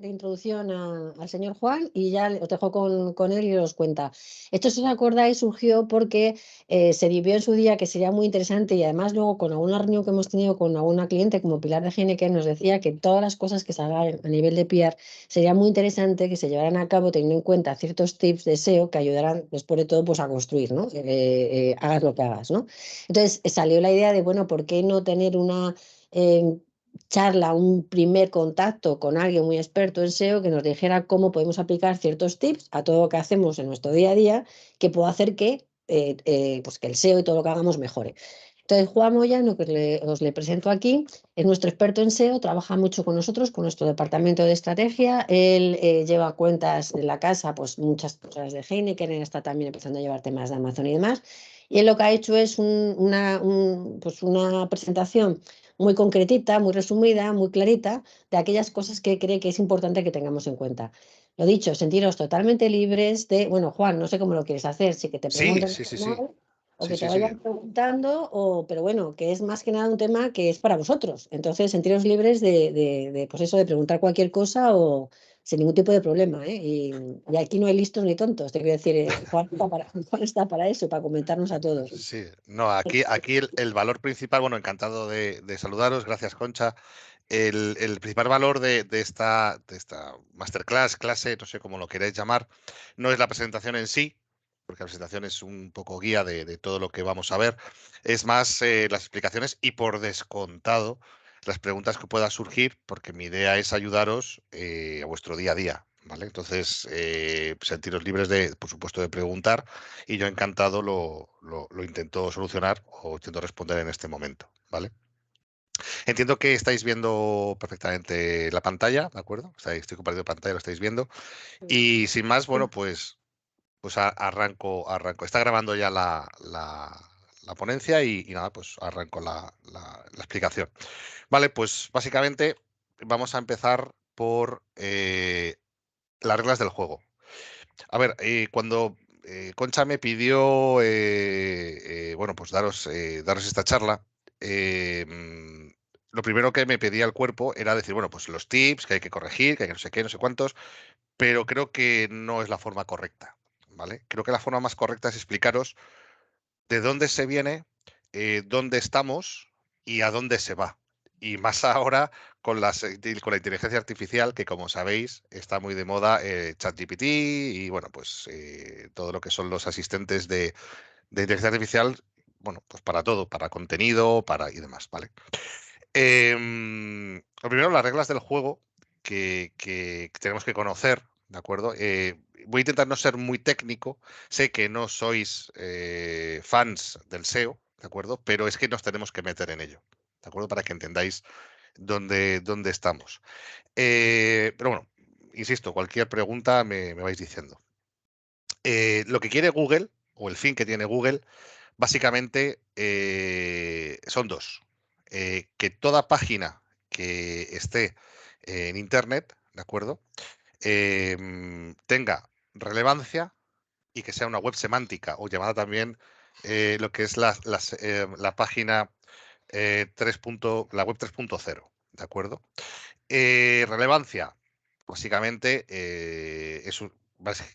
de introducción al señor Juan y ya os dejo con él y os cuenta. Esto, si os acordáis, surgió porque se vio en su día que sería muy interesante y además luego con alguna reunión que hemos tenido con alguna cliente como Pilar de Heineken nos decía que todas las cosas que salgan a nivel de PR sería muy interesante que se llevaran a cabo teniendo en cuenta ciertos tips de SEO que ayudaran después de todo pues, a construir, ¿no? Hagas lo que hagas, ¿no? Entonces salió la idea de, bueno, ¿por qué no tener una... charla, un primer contacto con alguien muy experto en SEO que nos dijera cómo podemos aplicar ciertos tips a todo lo que hacemos en nuestro día a día que pueda hacer pues que el SEO y todo lo que hagamos mejore. Entonces, Juan Moyano, que os le presento aquí, es nuestro experto en SEO, trabaja mucho con nosotros, con nuestro departamento de estrategia. Él lleva cuentas de la casa, pues muchas cosas de Heineken, él está también empezando a llevar temas de Amazon y demás. Y él lo que ha hecho es pues una presentación muy concretita, muy resumida, muy clarita, de aquellas cosas que cree que es importante que tengamos en cuenta. Lo dicho, sentiros totalmente libres de, bueno, Juan, no sé cómo lo quieres hacer, si que te Sí, pregunten sí, al sí, sí. final o Sí, que te sí, sí. vayan preguntando, pero bueno, que es más que nada un tema que es para vosotros. Entonces, sentiros libres pues eso, de preguntar cualquier cosa o sin ningún tipo de problema, ¿eh? Y aquí no hay listos ni tontos, te quiero decir, Juan está para eso, para comentarnos a todos. Sí, no, aquí el valor principal, bueno, encantado de saludaros, gracias Concha. El principal valor de esta masterclass, clase, no sé cómo lo queréis llamar, no es la presentación en sí, porque la presentación es un poco guía de todo lo que vamos a ver, es más las explicaciones y por descontado las preguntas que puedan surgir, porque mi idea es ayudaros a vuestro día a día, ¿vale? Entonces, sentiros libres de, por supuesto, de preguntar y yo encantado lo intento solucionar o intento responder en este momento, ¿vale? Entiendo que estáis viendo perfectamente la pantalla, ¿de acuerdo? Estoy compartiendo pantalla, lo estáis viendo. Y sin más, bueno, pues arranco. Está grabando ya la ponencia y nada, pues arranco la explicación. Vale, pues básicamente vamos a empezar por las reglas del juego. A ver, cuando Concha me pidió, bueno, pues daros esta charla, lo primero que me pedía el cuerpo era decir, bueno, pues los tips que hay que corregir, que hay que no sé qué, no sé cuántos, pero creo que no es la forma correcta, ¿vale? Creo que la forma más correcta es explicaros de dónde se viene, dónde estamos y a dónde se va. Y más ahora con la inteligencia artificial, que como sabéis está muy de moda ChatGPT y bueno, pues todo lo que son los asistentes de inteligencia artificial, bueno, pues para todo, para contenido, para y demás, ¿vale? Lo primero, las reglas del juego que tenemos que conocer, ¿de acuerdo? Voy a intentar no ser muy técnico, sé que no sois fans del SEO, ¿de acuerdo? Pero es que nos tenemos que meter en ello, ¿de acuerdo? Para que entendáis dónde estamos. Pero bueno, insisto, cualquier pregunta me vais diciendo. Lo que quiere Google, o el fin que tiene Google, básicamente son dos. Que toda página que esté en Internet, ¿de acuerdo? Tenga relevancia y que sea una web semántica o llamada también lo que es la página la web 3.0, ¿de acuerdo? Relevancia, básicamente,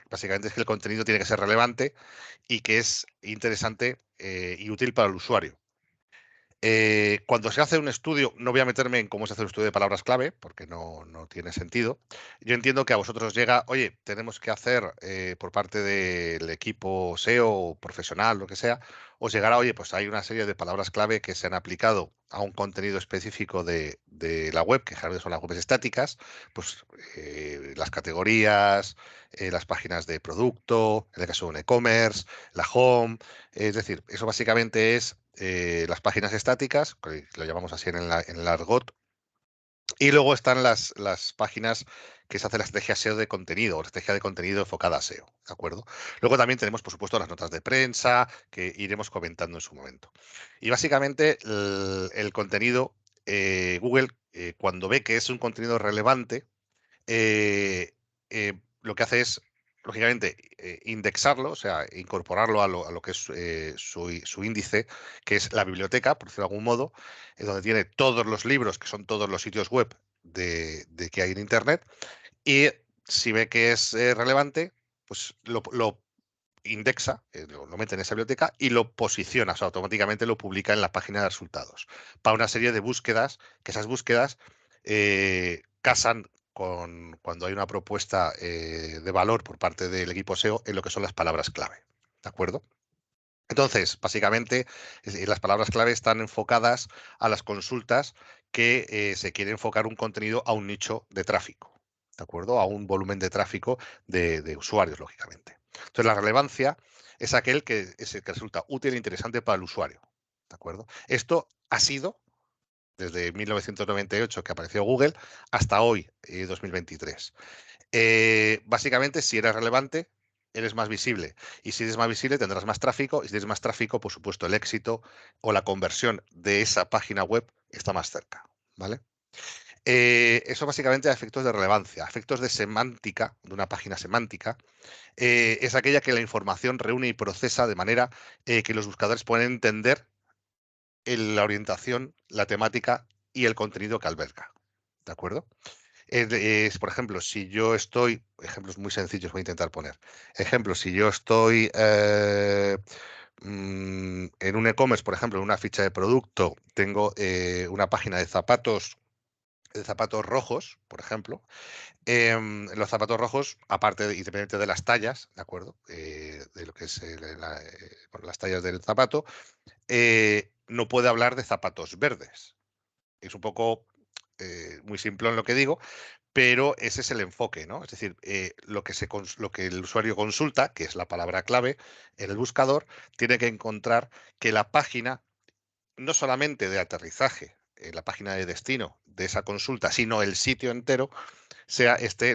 básicamente es que el contenido tiene que ser relevante y que es interesante y útil para el usuario. Cuando se hace un estudio, no voy a meterme en cómo se hace un estudio de palabras clave, porque no tiene sentido. Yo entiendo que a vosotros os llega, oye, tenemos que hacer por parte del equipo SEO o profesional, lo que sea, os llegará, oye, pues hay una serie de palabras clave que se han aplicado a un contenido específico de la web, que generalmente son las webs estáticas, pues las categorías, las páginas de producto, en el caso de un e-commerce, la home, es decir, eso básicamente es las páginas estáticas, que lo llamamos así en el argot, y luego están las páginas que se hace la estrategia SEO de contenido, o la estrategia de contenido enfocada a SEO, ¿de acuerdo? Luego también tenemos, por supuesto, las notas de prensa, que iremos comentando en su momento. Y básicamente el contenido, Google, cuando ve que es un contenido relevante, lo que hace es, lógicamente, indexarlo, o sea, incorporarlo a lo que es su índice, que es la biblioteca, por decirlo de algún modo, donde tiene todos los libros, que son todos los sitios web de que hay en Internet, y si ve que es relevante, pues lo indexa, lo mete en esa biblioteca y lo posiciona, o sea, automáticamente lo publica en la página de resultados para una serie de búsquedas, que esas búsquedas casan con cuando hay una propuesta de valor por parte del equipo SEO en lo que son las palabras clave. ¿De acuerdo? Entonces, básicamente, las palabras clave están enfocadas a las consultas que se quiere enfocar un contenido a un nicho de tráfico, ¿de acuerdo? A un volumen de tráfico de usuarios, lógicamente. Entonces, la relevancia es aquel es el que resulta útil e interesante para el usuario, ¿de acuerdo? Esto ha sido desde 1998 que apareció Google hasta hoy, 2023. Básicamente, si eres relevante, eres más visible. Y si eres más visible, tendrás más tráfico. Y si tienes más tráfico, por supuesto, el éxito o la conversión de esa página web está más cerca. ¿Vale? Eso básicamente a efectos de relevancia. A efectos de semántica, de una página semántica, es aquella que la información reúne y procesa de manera que los buscadores pueden entender la orientación, la temática y el contenido que alberga. ¿De acuerdo? Por ejemplo, si yo estoy, ejemplos muy sencillos voy a intentar poner. Ejemplo, si yo estoy en un e-commerce, por ejemplo, en una ficha de producto, tengo una página de zapatos rojos, por ejemplo. Los zapatos rojos, aparte, independientemente de las tallas, ¿de acuerdo? De lo que es bueno, las tallas del zapato, no puede hablar de zapatos verdes. Es un poco muy simple en lo que digo, pero ese es el enfoque, ¿no? Es decir, lo que el usuario consulta, que es la palabra clave en el buscador, tiene que encontrar que la página, no solamente de aterrizaje, la página de destino de esa consulta, sino el sitio entero,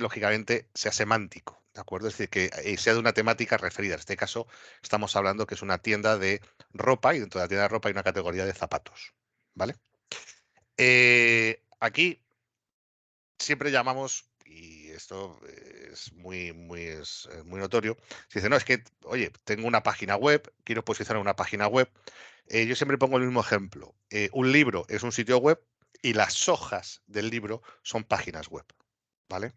lógicamente, sea semántico, ¿de acuerdo? Es decir, que sea de una temática referida. En este caso, estamos hablando que es una tienda de ropa y dentro de la tienda de ropa hay una categoría de zapatos, ¿vale? Aquí siempre llamamos, y esto es muy notorio, si dice, no, es que, oye, tengo una página web, quiero posicionar una página web. Yo siempre pongo el mismo ejemplo. Un libro es un sitio web y las hojas del libro son páginas web, ¿vale?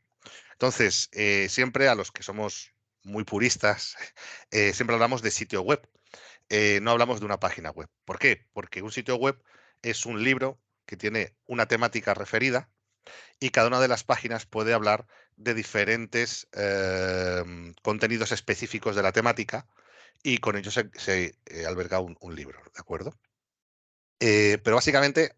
Entonces, siempre a los que somos muy puristas, siempre hablamos de sitio web, no hablamos de una página web. ¿Por qué? Porque un sitio web es un libro que tiene una temática referida y cada una de las páginas puede hablar de diferentes contenidos específicos de la temática y con ello se alberga un libro, ¿de acuerdo? Pero básicamente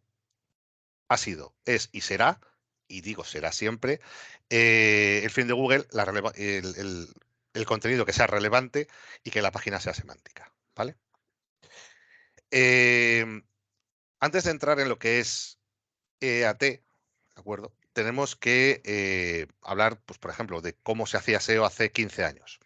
ha sido, es y será, y digo será siempre, el fin de Google el contenido que sea relevante y que la página sea semántica, ¿vale? Em, Antes de entrar en lo que es EAT, ¿de acuerdo? Tenemos que hablar, pues, por ejemplo, de cómo se hacía SEO hace 15 años.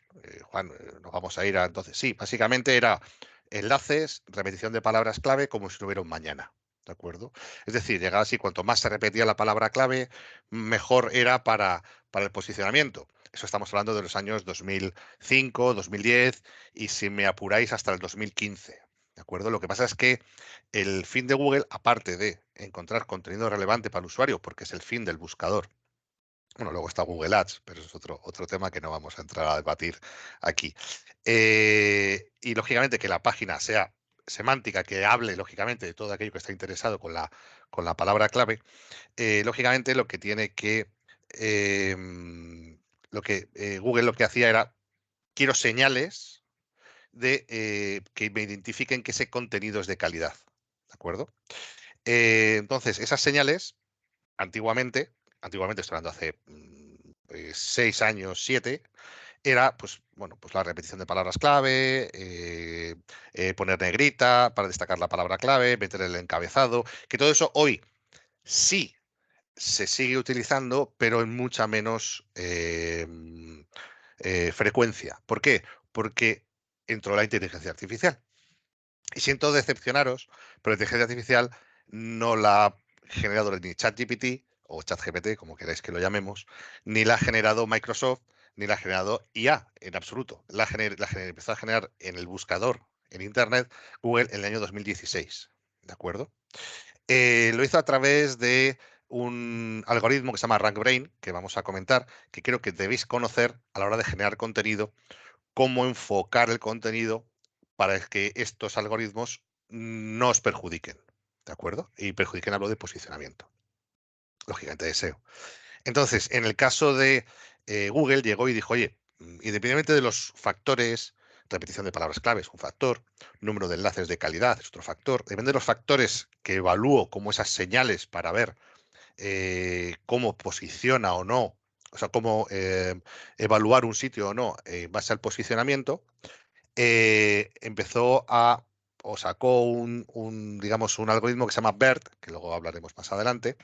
Juan, nos vamos a ir a entonces. Sí, básicamente era enlaces, repetición de palabras clave, como si no hubiera un mañana. ¿De acuerdo? Es decir, llegaba así, cuanto más se repetía la palabra clave, mejor era para el posicionamiento. Eso estamos hablando de los años 2005, 2010 y si me apuráis hasta el 2015. ¿De acuerdo? Lo que pasa es que el fin de Google, aparte de encontrar contenido relevante para el usuario, porque es el fin del buscador, bueno, luego está Google Ads, pero es otro tema que no vamos a entrar a debatir aquí. Y lógicamente que la página sea semántica, que hable lógicamente de todo aquello que está interesado con la palabra clave, lógicamente lo que tiene que, Google lo que hacía era, quiero señales que me identifiquen que ese contenido es de calidad. ¿De acuerdo? Entonces, esas señales, antiguamente estoy hablando hace 6 años, 7, era pues, bueno, pues la repetición de palabras clave, poner negrita para destacar la palabra clave, meter el encabezado, que todo eso hoy sí se sigue utilizando, pero en mucha menos frecuencia. ¿Por qué? Porque entró la inteligencia artificial. Y siento decepcionaros, pero la inteligencia artificial no la ha generado ni ChatGPT o ChatGPT, como queráis que lo llamemos, ni la ha generado Microsoft, ni la ha generado IA en absoluto. Empezó a generar en el buscador en Internet Google en el año 2016. ¿De acuerdo? Lo hizo a través de un algoritmo que se llama RankBrain, que vamos a comentar, que creo que debéis conocer a la hora de generar contenido, cómo enfocar el contenido para que estos algoritmos no os perjudiquen, ¿de acuerdo? Y perjudiquen, hablo de posicionamiento, lógicamente de SEO. Entonces, en el caso de Google, llegó y dijo, oye, independientemente de los factores, repetición de palabras clave es un factor, número de enlaces de calidad es otro factor, depende de los factores que evalúo como esas señales para ver cómo posiciona o no, o sea, cómo evaluar un sitio o no en base al posicionamiento, empezó a, o sacó digamos, un algoritmo que se llama BERT, que luego hablaremos más adelante,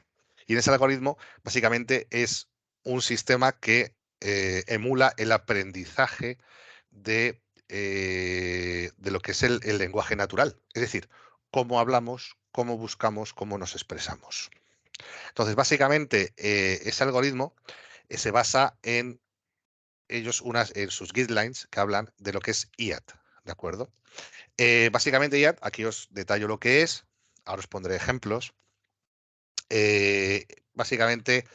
y en ese algoritmo básicamente es un sistema que emula el aprendizaje de lo que es el lenguaje natural, es decir, cómo hablamos, cómo buscamos, cómo nos expresamos. Entonces, básicamente, ese algoritmo se basa en en sus guidelines que hablan de lo que es IAT, ¿de acuerdo? Básicamente IAT, aquí os detallo lo que es, ahora os pondré ejemplos. Básicamente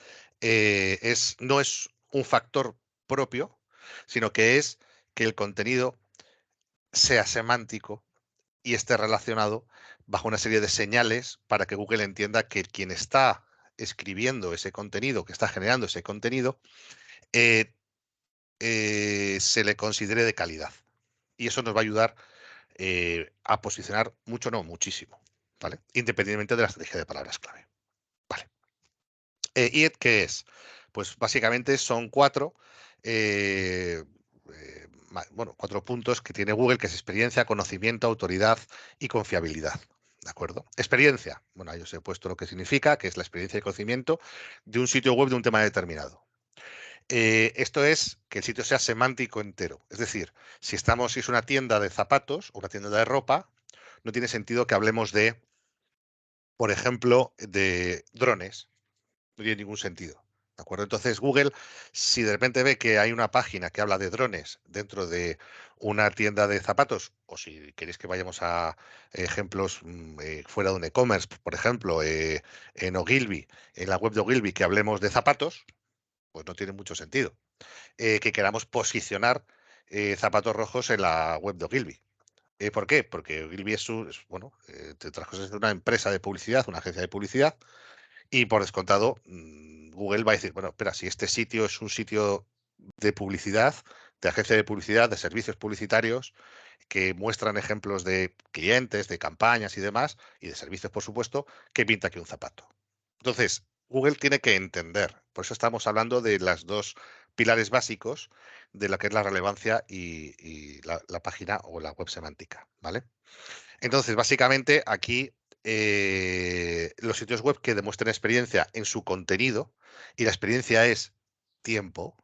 no es un factor propio, sino que es que el contenido sea semántico y esté relacionado bajo una serie de señales para que Google entienda que quien está escribiendo ese contenido, que está generando ese contenido, eh, se le considere de calidad. Y eso nos va a ayudar a posicionar mucho, no, muchísimo, ¿vale? Independientemente de la estrategia de palabras clave. Vale. ¿IET qué es? Pues básicamente son bueno, 4 puntos que tiene Google, que es experiencia, conocimiento, autoridad y confiabilidad. ¿De acuerdo? Experiencia. Bueno, ahí os he puesto lo que significa, que es la experiencia y conocimiento de un sitio web de un tema determinado. Esto es que el sitio sea semántico entero. Es decir, si es una tienda de zapatos o una tienda de ropa, no tiene sentido que hablemos de, por ejemplo, de drones. No tiene ningún sentido. ¿De acuerdo? Entonces, Google, si de repente ve que hay una página que habla de drones dentro de una tienda de zapatos, o si queréis que vayamos a ejemplos fuera de un e-commerce, por ejemplo, en Ogilvy, en la web de Ogilvy, que hablemos de zapatos, pues no tiene mucho sentido. Que queramos posicionar zapatos rojos en la web de Ogilvy. ¿Por qué? Porque Ogilvy bueno, entre otras cosas, es una empresa de publicidad, una agencia de publicidad, y por descontado, Google va a decir, bueno, espera, si este sitio es un sitio de publicidad, de agencia de publicidad, de servicios publicitarios, que muestran ejemplos de clientes, de campañas y demás, y de servicios, por supuesto, ¿qué pinta aquí un zapato? Entonces, Google tiene que entender, por eso estamos hablando de las dos pilares básicos de lo que es la relevancia y la página o la web semántica, ¿vale? Entonces, básicamente, aquí los sitios web que demuestren experiencia en su contenido, y la experiencia es tiempo,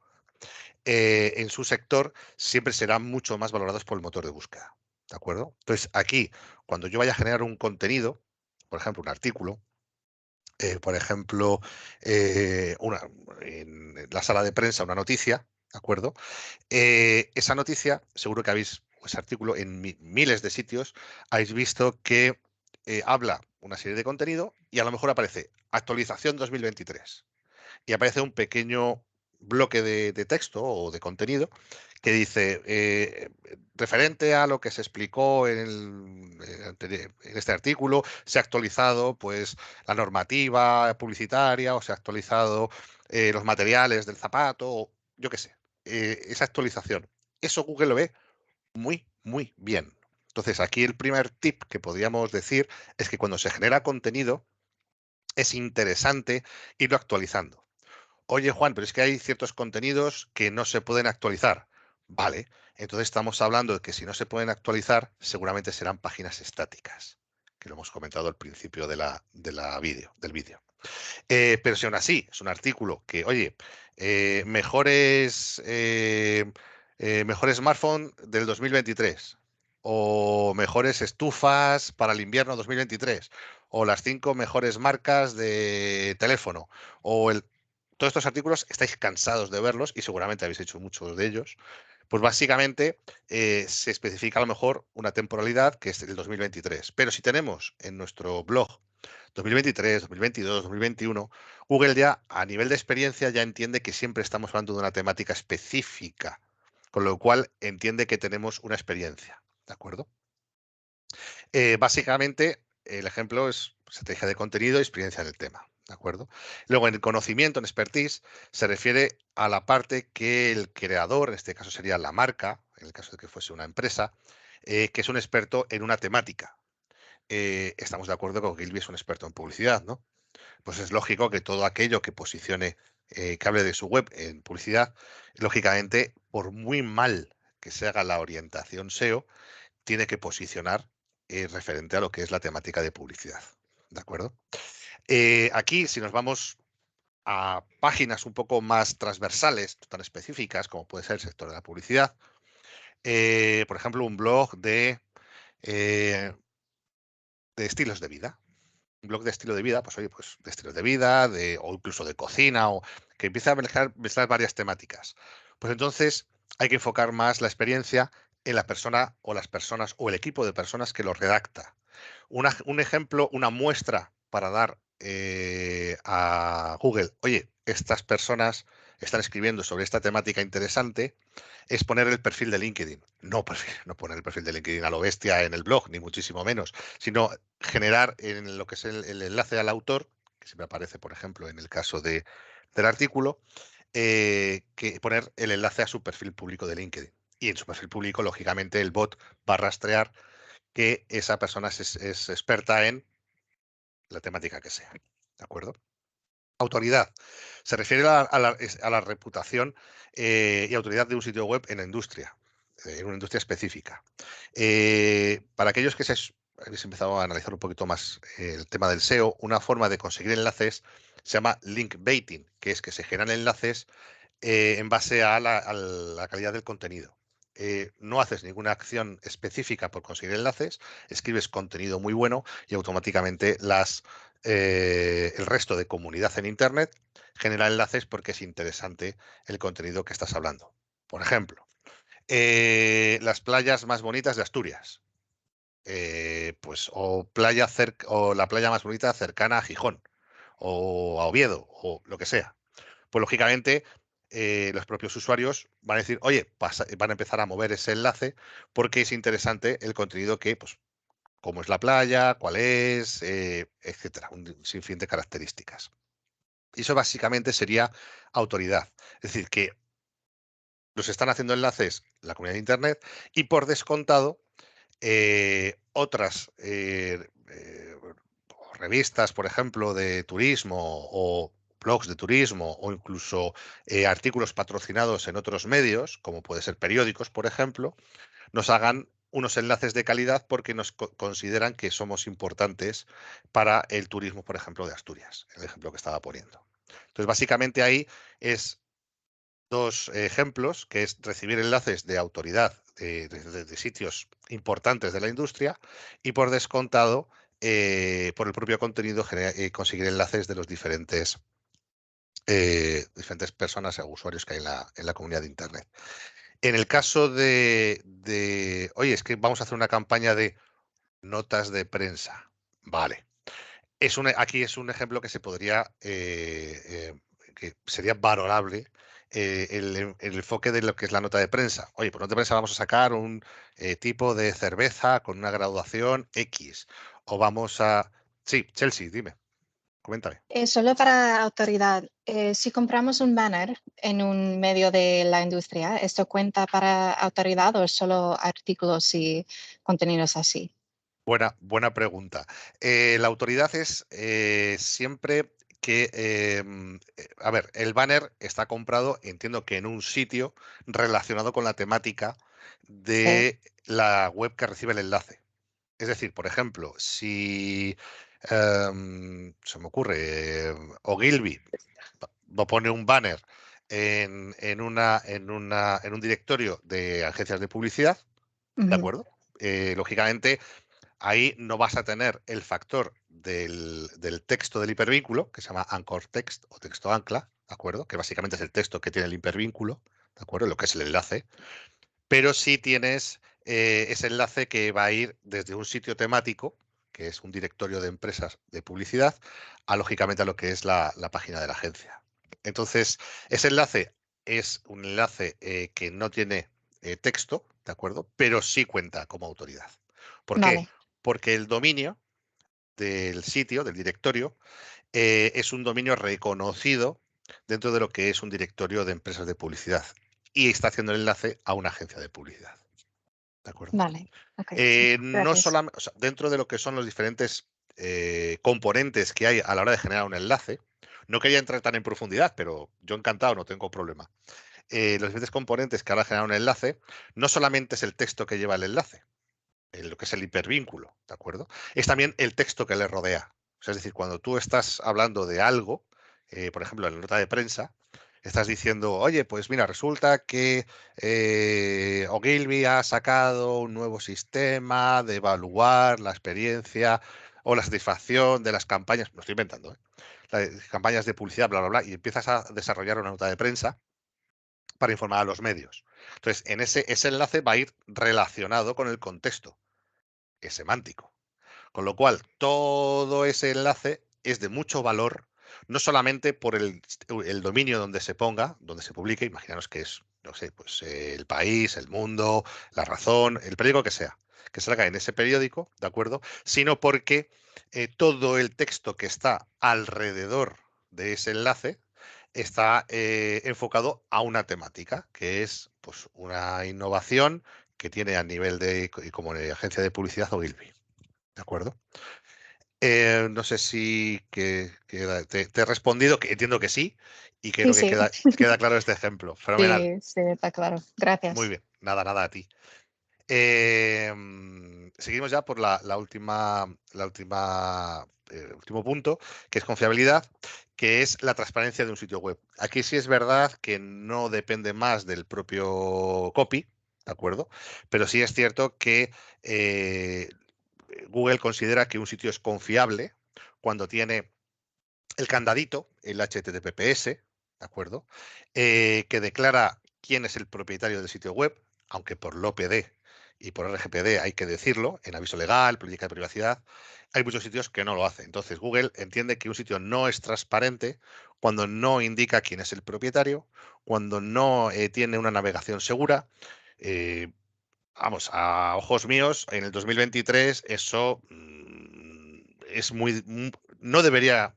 en su sector siempre serán mucho más valorados por el motor de búsqueda. ¿De acuerdo? Entonces, aquí, cuando yo vaya a generar un contenido, por ejemplo, un artículo, por ejemplo, en la sala de prensa, una noticia, ¿de acuerdo? Esa noticia, seguro que habéis, o ese artículo, en miles de sitios, habéis visto que habla una serie de contenido y a lo mejor aparece actualización 2023 y aparece un pequeño bloque de texto o de contenido que dice, referente a lo que se explicó en este artículo, se ha actualizado pues la normativa publicitaria o se ha actualizado los materiales del zapato, o yo qué sé, esa actualización. Eso Google lo ve muy, muy bien. Entonces, aquí el primer tip que podríamos decir es que cuando se genera contenido, es interesante irlo actualizando. Oye, Juan, pero es que hay ciertos contenidos que no se pueden actualizar. Vale, entonces estamos hablando de que si no se pueden actualizar, seguramente serán páginas estáticas, que lo hemos comentado al principio del vídeo. Pero si aún así es un artículo que, oye, mejor smartphone del 2023, o mejores estufas para el invierno 2023, o las 5 mejores marcas de teléfono, todos estos artículos estáis cansados de verlos y seguramente habéis hecho muchos de ellos. Pues básicamente se especifica a lo mejor una temporalidad que es el 2023. Pero si tenemos en nuestro blog 2023, 2022, 2021, Google ya a nivel de experiencia ya entiende que siempre estamos hablando de una temática específica, con lo cual entiende que tenemos una experiencia, ¿de acuerdo? Básicamente, el ejemplo es estrategia de contenido y experiencia en el tema, ¿de acuerdo? Luego, en el conocimiento, en expertise, se refiere a la parte que el creador, en este caso sería la marca, en el caso de que fuese una empresa, que es un experto en una temática. Estamos de acuerdo con que Gilby es un experto en publicidad, ¿no? Pues es lógico que todo aquello que posicione, que hable de su web en publicidad, lógicamente, por muy mal que se haga la orientación SEO, tiene que posicionar referente a lo que es la temática de publicidad. ¿De acuerdo? Aquí, si nos vamos a páginas un poco más transversales, tan específicas como puede ser el sector de la publicidad, por ejemplo, un blog eh, de estilos de vida. Un blog de estilo de vida, pues oye, pues de estilo de vida, o incluso de cocina, o que empieza a mezclar varias temáticas. Pues entonces hay que enfocar más la experiencia en la persona o las personas o el equipo de personas que lo redacta. Un ejemplo, una muestra para dar a Google, oye, estas personas están escribiendo sobre esta temática interesante, es poner el perfil de LinkedIn. No poner el perfil de LinkedIn a lo bestia en el blog, ni muchísimo menos, sino generar en lo que es el enlace al autor, que siempre aparece, por ejemplo, en el caso del artículo, que poner el enlace a su perfil público de LinkedIn. Y en su perfil público, lógicamente, el bot va a rastrear que esa persona es experta en la temática que sea. ¿De acuerdo? Autoridad. Se refiere a la reputación y autoridad de un sitio web en la industria, en una industria específica. Para aquellos que habéis empezado a analizar un poquito más el tema del SEO, una forma de conseguir enlaces se llama link baiting, que es que se generan enlaces en base a la calidad del contenido. No haces ninguna acción específica por conseguir enlaces, escribes contenido muy bueno y automáticamente el resto de comunidad en Internet genera enlaces porque es interesante el contenido que estás hablando. Por ejemplo, las playas más bonitas de Asturias. Pues o la playa más bonita cercana a Gijón o a Oviedo o lo que sea. Pues lógicamente los propios usuarios van a decir, oye, van a empezar a mover ese enlace porque es interesante el contenido que, pues, cómo es la playa, cuál es, etcétera, un sinfín de características. Y eso básicamente sería autoridad. Es decir, que nos están haciendo enlaces la comunidad de Internet y por descontado otras revistas, por ejemplo, de turismo o blogs de turismo o incluso artículos patrocinados en otros medios, como puede ser periódicos, por ejemplo, nos hagan unos enlaces de calidad porque nos consideran que somos importantes para el turismo, por ejemplo, de Asturias, el ejemplo que estaba poniendo. Entonces, básicamente ahí es dos ejemplos, que es recibir enlaces de autoridad de sitios importantes de la industria y por descontado, por el propio contenido, conseguir enlaces de los diferentes personas o usuarios que hay en la comunidad de Internet. En el caso oye, es que vamos a hacer una campaña de notas de prensa. Vale. Aquí es un ejemplo que se podría, que sería valorable el enfoque de lo que es la nota de prensa. Oye, por nota de prensa vamos a sacar un tipo de cerveza con una graduación X. O vamos a... Sí, Chelsea, dime, coméntame. Solo para autoridad, si compramos un banner en un medio de la industria, ¿esto cuenta para autoridad o es solo artículos y contenidos así? Buena pregunta. La autoridad es siempre que, a ver, el banner está comprado, entiendo que en un sitio relacionado con la temática Sí. de la web que recibe el enlace. Es decir, por ejemplo, si se me ocurre, Ogilvy pone un banner en un directorio de agencias de publicidad, ¿de Ujú. acuerdo? Lógicamente ahí no vas a tener el factor del texto del hipervínculo, que se llama anchor text o texto ancla, ¿de acuerdo? Que básicamente es el texto que tiene el hipervínculo, ¿de acuerdo? Lo que es el enlace, pero sí tienes ese enlace que va a ir desde un sitio temático, que es un directorio de empresas de publicidad, lógicamente a lo que es la página de la agencia. Entonces, ese enlace es un enlace que no tiene texto, ¿de acuerdo? Pero sí cuenta como autoridad. ¿Por qué? Vale, Porque el dominio del sitio, del directorio, es un dominio reconocido dentro de lo que es un directorio de empresas de publicidad y está haciendo el enlace a una agencia de publicidad. ¿De acuerdo? vale. Ok, sí, No gracias. solamente, dentro de lo que son los diferentes componentes que hay a la hora de generar un enlace, no quería entrar tan en profundidad, pero yo encantado, no tengo problema. Los diferentes componentes que a la hora de generar un enlace, no solamente es el texto que lleva el enlace, lo que es el hipervínculo, ¿de acuerdo? Es también el texto que le rodea. O sea, es decir, cuando tú estás hablando de algo, por ejemplo, en la nota de prensa, estás diciendo, oye, pues mira, resulta que Ogilvy ha sacado un nuevo sistema de evaluar la experiencia o la satisfacción de las campañas, lo estoy inventando, ¿eh? Las campañas de publicidad, bla, bla, bla, y empiezas a desarrollar una nota de prensa para informar a los medios. Entonces, en ese enlace va a ir relacionado con el contexto, es semántico. Con lo cual, todo ese enlace es de mucho valor, no solamente por el dominio donde se ponga, donde se publique, imaginaros que es, no sé, pues El País, El Mundo, La Razón, el periódico que salga en ese periódico, ¿de acuerdo? Sino porque todo el texto que está alrededor de ese enlace está enfocado a una temática, que es pues una innovación que tiene a nivel de como agencia de publicidad Ogilvy. ¿De acuerdo? No sé si te he respondido, que entiendo que sí, y Sí, creo que sí, queda claro este ejemplo. Fenomenal. sí, sí, está claro. Muy Gracias. bien. Nada, nada a ti. Seguimos ya por último punto, que es confiabilidad, que es la transparencia de un sitio web. Aquí sí es verdad que no depende más del propio copy, ¿de acuerdo? Pero sí es cierto que Google considera que un sitio es confiable cuando tiene el candadito, el HTTPS, ¿de acuerdo? Que declara quién es el propietario del sitio web, aunque por LOPD y por RGPD hay que decirlo, en aviso legal, política de privacidad, hay muchos sitios que no lo hacen. Entonces, Google entiende que un sitio no es transparente cuando no indica quién es el propietario, cuando no tiene una navegación segura. Vamos, a ojos míos, en el 2023 eso es no debería,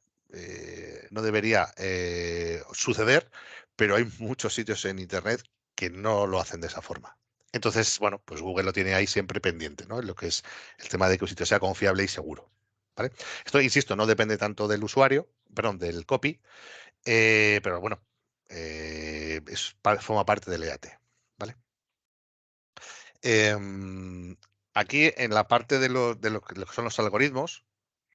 suceder, pero hay muchos sitios en Internet que no lo hacen de esa forma. Entonces, bueno, pues Google lo tiene ahí siempre pendiente, ¿no? En lo que es el tema de que un sitio sea confiable y seguro. ¿Vale? Esto, insisto, no depende tanto del usuario, perdón, del copy, pero bueno, forma parte del EAT. ¿Vale? Em, Aquí en la parte de lo que son los algoritmos,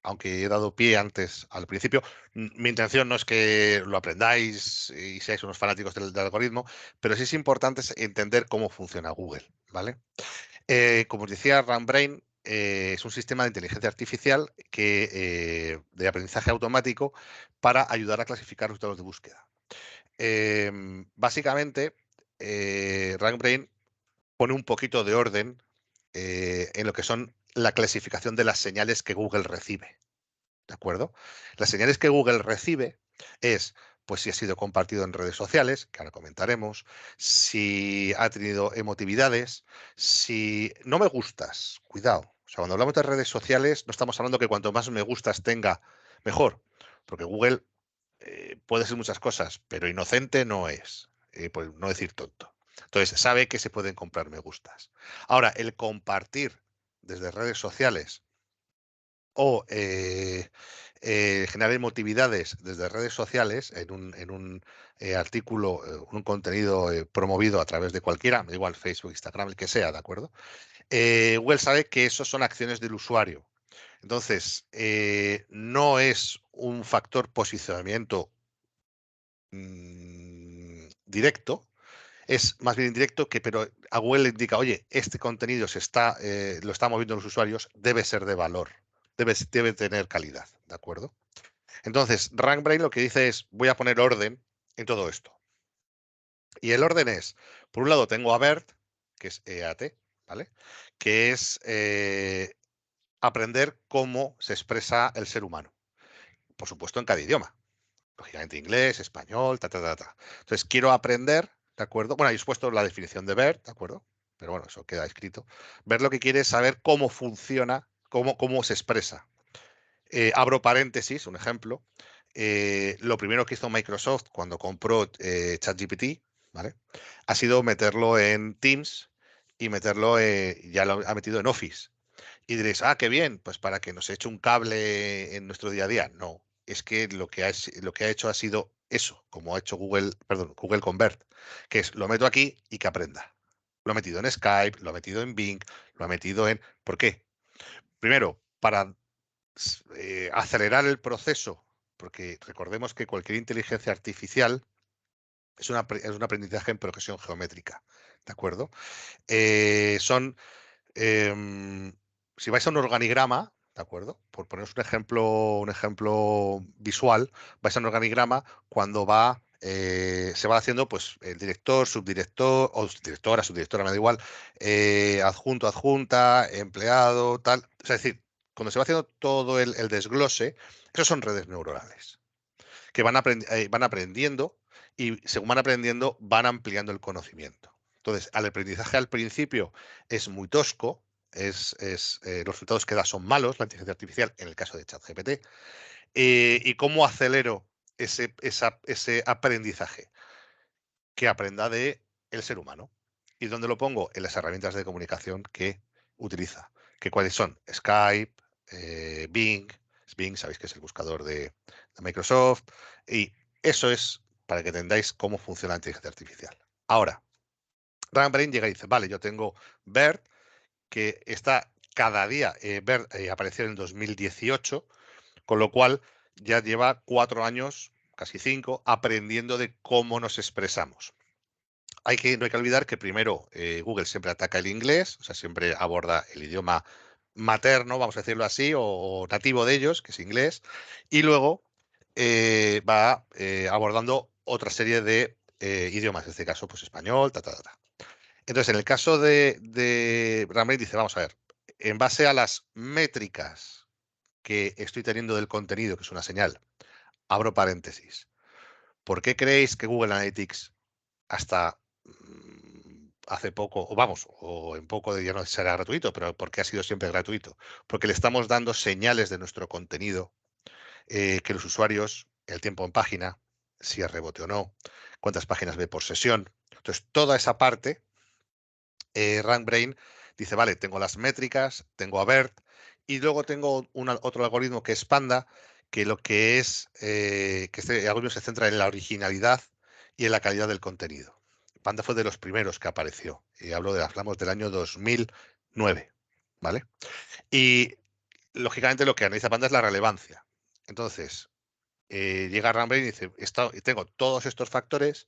aunque he dado pie antes al principio, mi intención no es que lo aprendáis y seáis unos fanáticos del algoritmo, pero sí es importante entender cómo funciona Google, ¿vale? Como os decía, RunBrain es un sistema de inteligencia artificial de aprendizaje automático para ayudar a clasificar resultados de búsqueda. Básicamente, RunBrain pone un poquito de orden en lo que son la clasificación de las señales que Google recibe. ¿De acuerdo? Las señales que Google recibe es, pues si ha sido compartido en redes sociales, que ahora comentaremos, si ha tenido emotividades, si no me gustas, cuidado. O sea, cuando hablamos de redes sociales, no estamos hablando que cuanto más me gustas tenga, mejor. Porque Google puede ser muchas cosas, pero inocente no es, por no decir tonto. Entonces, sabe que se pueden comprar me gustas. Ahora, el compartir desde redes sociales o generar emotividades desde redes sociales en un artículo, un contenido promovido a través de cualquiera, me da igual Facebook, Instagram, el que sea, ¿de acuerdo? Google sabe que eso son acciones del usuario. Entonces, no es un factor posicionamiento directo, es más bien indirecto, pero a Google le indica, oye, este contenido lo están moviendo los usuarios, debe ser de valor, debe tener calidad, ¿de acuerdo? Entonces, RankBrain lo que dice es, voy a poner orden en todo esto. Y el orden es, por un lado tengo a BERT, que es EAT, ¿vale? Que es aprender cómo se expresa el ser humano. Por supuesto, en cada idioma. Lógicamente inglés, español, Entonces, quiero aprender, ¿de acuerdo? Bueno, ahí os he puesto la definición de BERT, ¿de acuerdo? Pero bueno, eso queda escrito. BERT lo que quiere es saber cómo funciona, cómo se expresa. Abro paréntesis, un ejemplo. Lo primero que hizo Microsoft cuando compró ChatGPT, ¿vale? Ha sido meterlo en Teams y ya lo ha metido en Office. Y diréis, ah, qué bien, pues para que nos eche un cable en nuestro día a día. No, es que lo que ha hecho ha sido eso, como ha hecho Google con BERT, que es lo meto aquí y que aprenda. Lo ha metido en Skype, lo ha metido en Bing, lo ha metido en... ¿Por qué? Primero, para acelerar el proceso, porque recordemos que cualquier inteligencia artificial es un aprendizaje en progresión geométrica, ¿de acuerdo? Si vais a un organigrama, ¿de acuerdo? Por poneros un ejemplo visual, vais a un organigrama cuando se va haciendo pues el director, subdirector, o directora, subdirectora, me da igual, adjunto, adjunta, empleado, tal. Es decir, cuando se va haciendo todo el desglose, esos son redes neuronales que van aprendiendo y según van aprendiendo van ampliando el conocimiento. Entonces, al aprendizaje al principio es muy tosco, los resultados que da son malos, la inteligencia artificial en el caso de ChatGPT. ¿Y cómo acelero ese aprendizaje? Que aprenda de el ser humano. ¿Y dónde lo pongo? En las herramientas de comunicación que utiliza. ¿Cuáles son? Skype, Bing. Bing, sabéis que es el buscador de Microsoft. Y eso es para que entendáis cómo funciona la inteligencia artificial. Ahora, RunBrain llega y dice, vale, yo tengo BERT, que está cada día, BERT apareció en el 2018, con lo cual ya lleva 4 años, casi 5, aprendiendo de cómo nos expresamos. No hay que olvidar que primero Google siempre ataca el inglés, o sea, siempre aborda el idioma materno, vamos a decirlo así, o nativo de ellos, que es inglés, y luego va abordando otra serie de idiomas, en este caso, pues español, Entonces, en el caso de Ramírez dice, vamos a ver, en base a las métricas que estoy teniendo del contenido, que es una señal, abro paréntesis, ¿por qué creéis que Google Analytics hasta hace poco, o en poco ya no será gratuito, pero porque ha sido siempre gratuito? Porque le estamos dando señales de nuestro contenido, que los usuarios, el tiempo en página, si es rebote o no, cuántas páginas ve por sesión. Entonces, toda esa parte, RankBrain dice, vale, tengo las métricas, tengo a BERT, y luego tengo otro algoritmo que es Panda, que lo que es, que este algoritmo se centra en la originalidad y en la calidad del contenido. Panda fue de los primeros que apareció, y hablamos del año 2009, ¿vale? Y lógicamente lo que analiza Panda es la relevancia. Entonces, llega RankBrain y dice, tengo todos estos factores,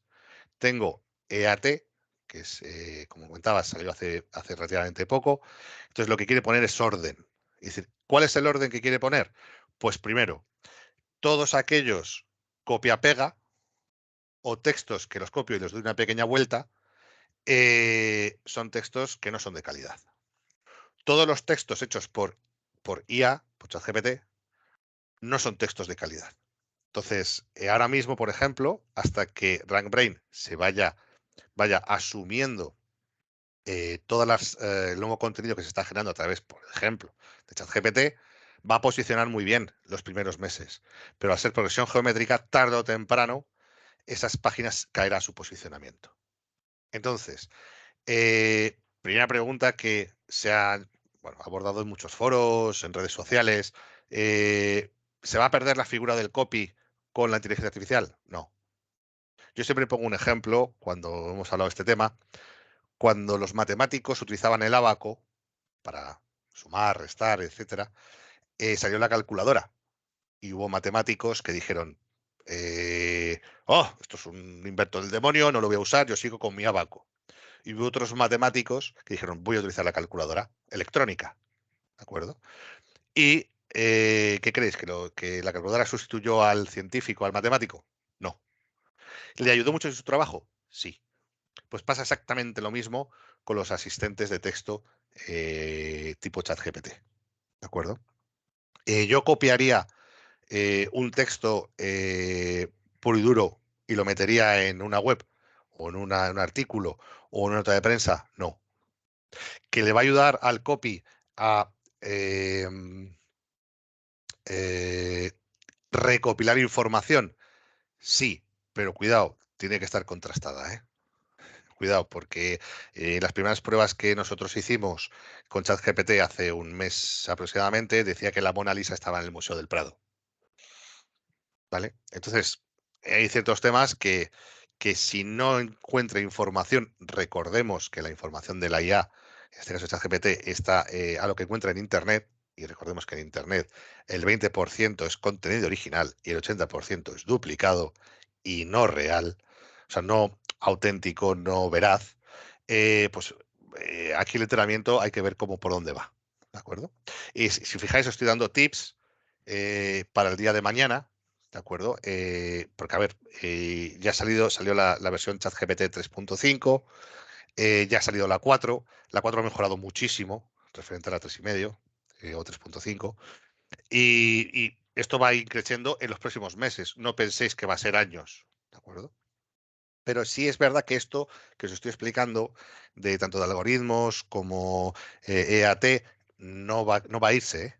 tengo EAT, que es, como comentaba, salió hace relativamente poco. Entonces, lo que quiere poner es orden. Es decir, ¿cuál es el orden que quiere poner? Pues primero, todos aquellos copia-pega o textos que los copio y les doy una pequeña vuelta, son textos que no son de calidad. Todos los textos hechos por IA, por ChatGPT, no son textos de calidad. Entonces, ahora mismo, por ejemplo, hasta que RankBrain se vaya asumiendo el nuevo contenido que se está generando a través, por ejemplo, de ChatGPT, va a posicionar muy bien los primeros meses. Pero al ser progresión geométrica, tarde o temprano, esas páginas caerá su posicionamiento. Entonces, primera pregunta que se ha abordado en muchos foros, en redes sociales. ¿Se va a perder la figura del copy con la inteligencia artificial? No. Yo siempre pongo un ejemplo cuando hemos hablado de este tema. Cuando los matemáticos utilizaban el ábaco para sumar, restar, etcétera, salió la calculadora y hubo matemáticos que dijeron, esto es un invento del demonio, no lo voy a usar, yo sigo con mi ábaco. Y hubo otros matemáticos que dijeron, voy a utilizar la calculadora electrónica, ¿de acuerdo? ¿Y qué creéis? ¿Que la calculadora sustituyó al científico, al matemático? No. ¿Le ayudó mucho en su trabajo? Sí. Pues pasa exactamente lo mismo con los asistentes de texto tipo ChatGPT. ¿De acuerdo? Yo copiaría un texto puro y duro y lo metería en una web o en un artículo o en una nota de prensa. No. ¿Que le va a ayudar al copy a eh, eh, recopilar información? Sí, pero cuidado, tiene que estar contrastada, ¿eh? Cuidado, porque las primeras pruebas que nosotros hicimos con ChatGPT hace un mes aproximadamente decía que la Mona Lisa estaba en el Museo del Prado, ¿vale? Entonces, hay ciertos temas que si no encuentra información, recordemos que la información de la IA, en este caso ChatGPT, está a lo que encuentra en Internet, y recordemos que en Internet el 20% es contenido original y el 80% es duplicado y no real, o sea, no auténtico, no veraz, pues aquí el entrenamiento hay que ver cómo por dónde va, ¿de acuerdo? Y si fijáis, os estoy dando tips para el día de mañana, ¿de acuerdo? Porque, a ver, salió la versión ChatGPT 3.5, ya ha salido la 4. La 4 ha mejorado muchísimo, referente a la 3,5 o 3.5. Y esto va a ir creciendo en los próximos meses. No penséis que va a ser años, ¿de acuerdo? Pero sí es verdad que esto que os estoy explicando, de tanto de algoritmos como EAT, no va a irse, ¿eh?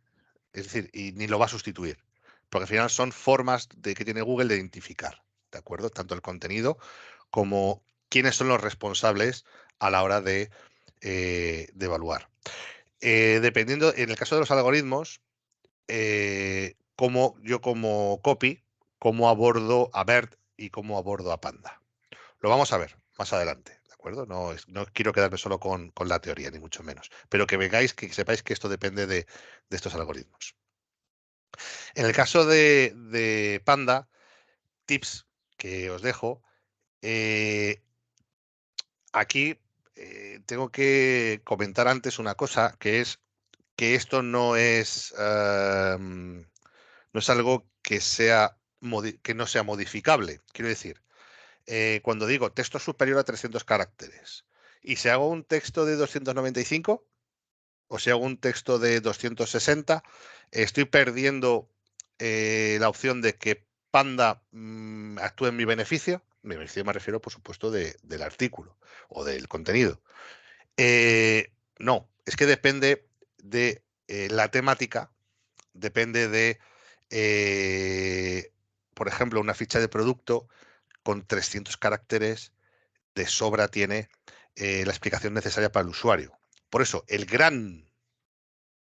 Es decir, y ni lo va a sustituir. Porque al final son formas que tiene Google de identificar, ¿de acuerdo? Tanto el contenido como quiénes son los responsables a la hora de evaluar. Dependiendo, en el caso de los algoritmos, yo como copy, cómo abordo a BERT y cómo abordo a Panda. Lo vamos a ver más adelante, ¿de acuerdo? No quiero quedarme solo con la teoría, ni mucho menos. Pero que sepáis que esto depende de estos algoritmos. En el caso de Panda, tips que os dejo. eh, Aquí tengo que comentar antes una cosa, que es que esto no es algo que no sea modificable. Quiero decir, cuando digo texto superior a 300 caracteres, y si hago un texto de 295, o si hago un texto de 260, estoy perdiendo la opción de que Panda actúe en mi beneficio. Mi beneficio me refiero, por supuesto, del artículo o del contenido. No, es que depende de la temática, depende de, eh, por ejemplo, una ficha de producto con 300 caracteres de sobra tiene la explicación necesaria para el usuario. Por eso, el gran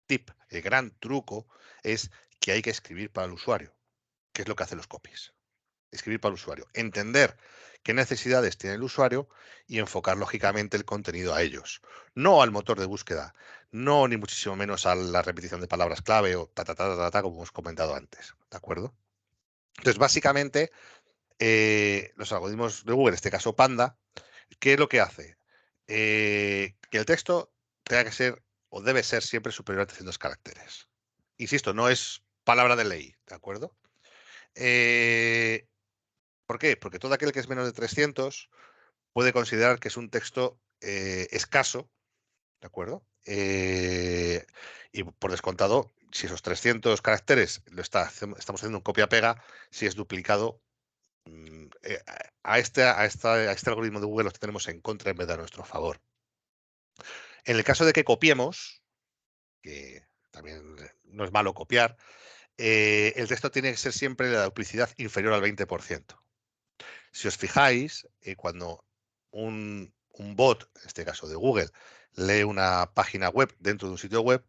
tip, el gran truco es que hay que escribir para el usuario, que es lo que hacen los copies. Escribir para el usuario, entender qué necesidades tiene el usuario y enfocar lógicamente el contenido a ellos. No al motor de búsqueda, no ni muchísimo menos a la repetición de palabras clave o como hemos comentado antes. ¿De acuerdo? Entonces, básicamente, los algoritmos de Google, en este caso Panda, ¿qué es lo que hace? Que el texto tenga que ser o debe ser siempre superior a 300 caracteres. Insisto, no es palabra de ley, ¿de acuerdo? ¿Por qué? Porque todo aquel que es menos de 300 puede considerar que es un texto escaso, ¿de acuerdo? Y por descontado, si esos 300 caracteres estamos haciendo un copia-pega, si es duplicado, a este algoritmo de Google los tenemos en contra en vez de a nuestro favor. En el caso de que copiemos, que también no es malo copiar, el texto tiene que ser siempre la duplicidad inferior al 20%. Si os fijáis, cuando un bot, en este caso de Google, lee una página web dentro de un sitio web,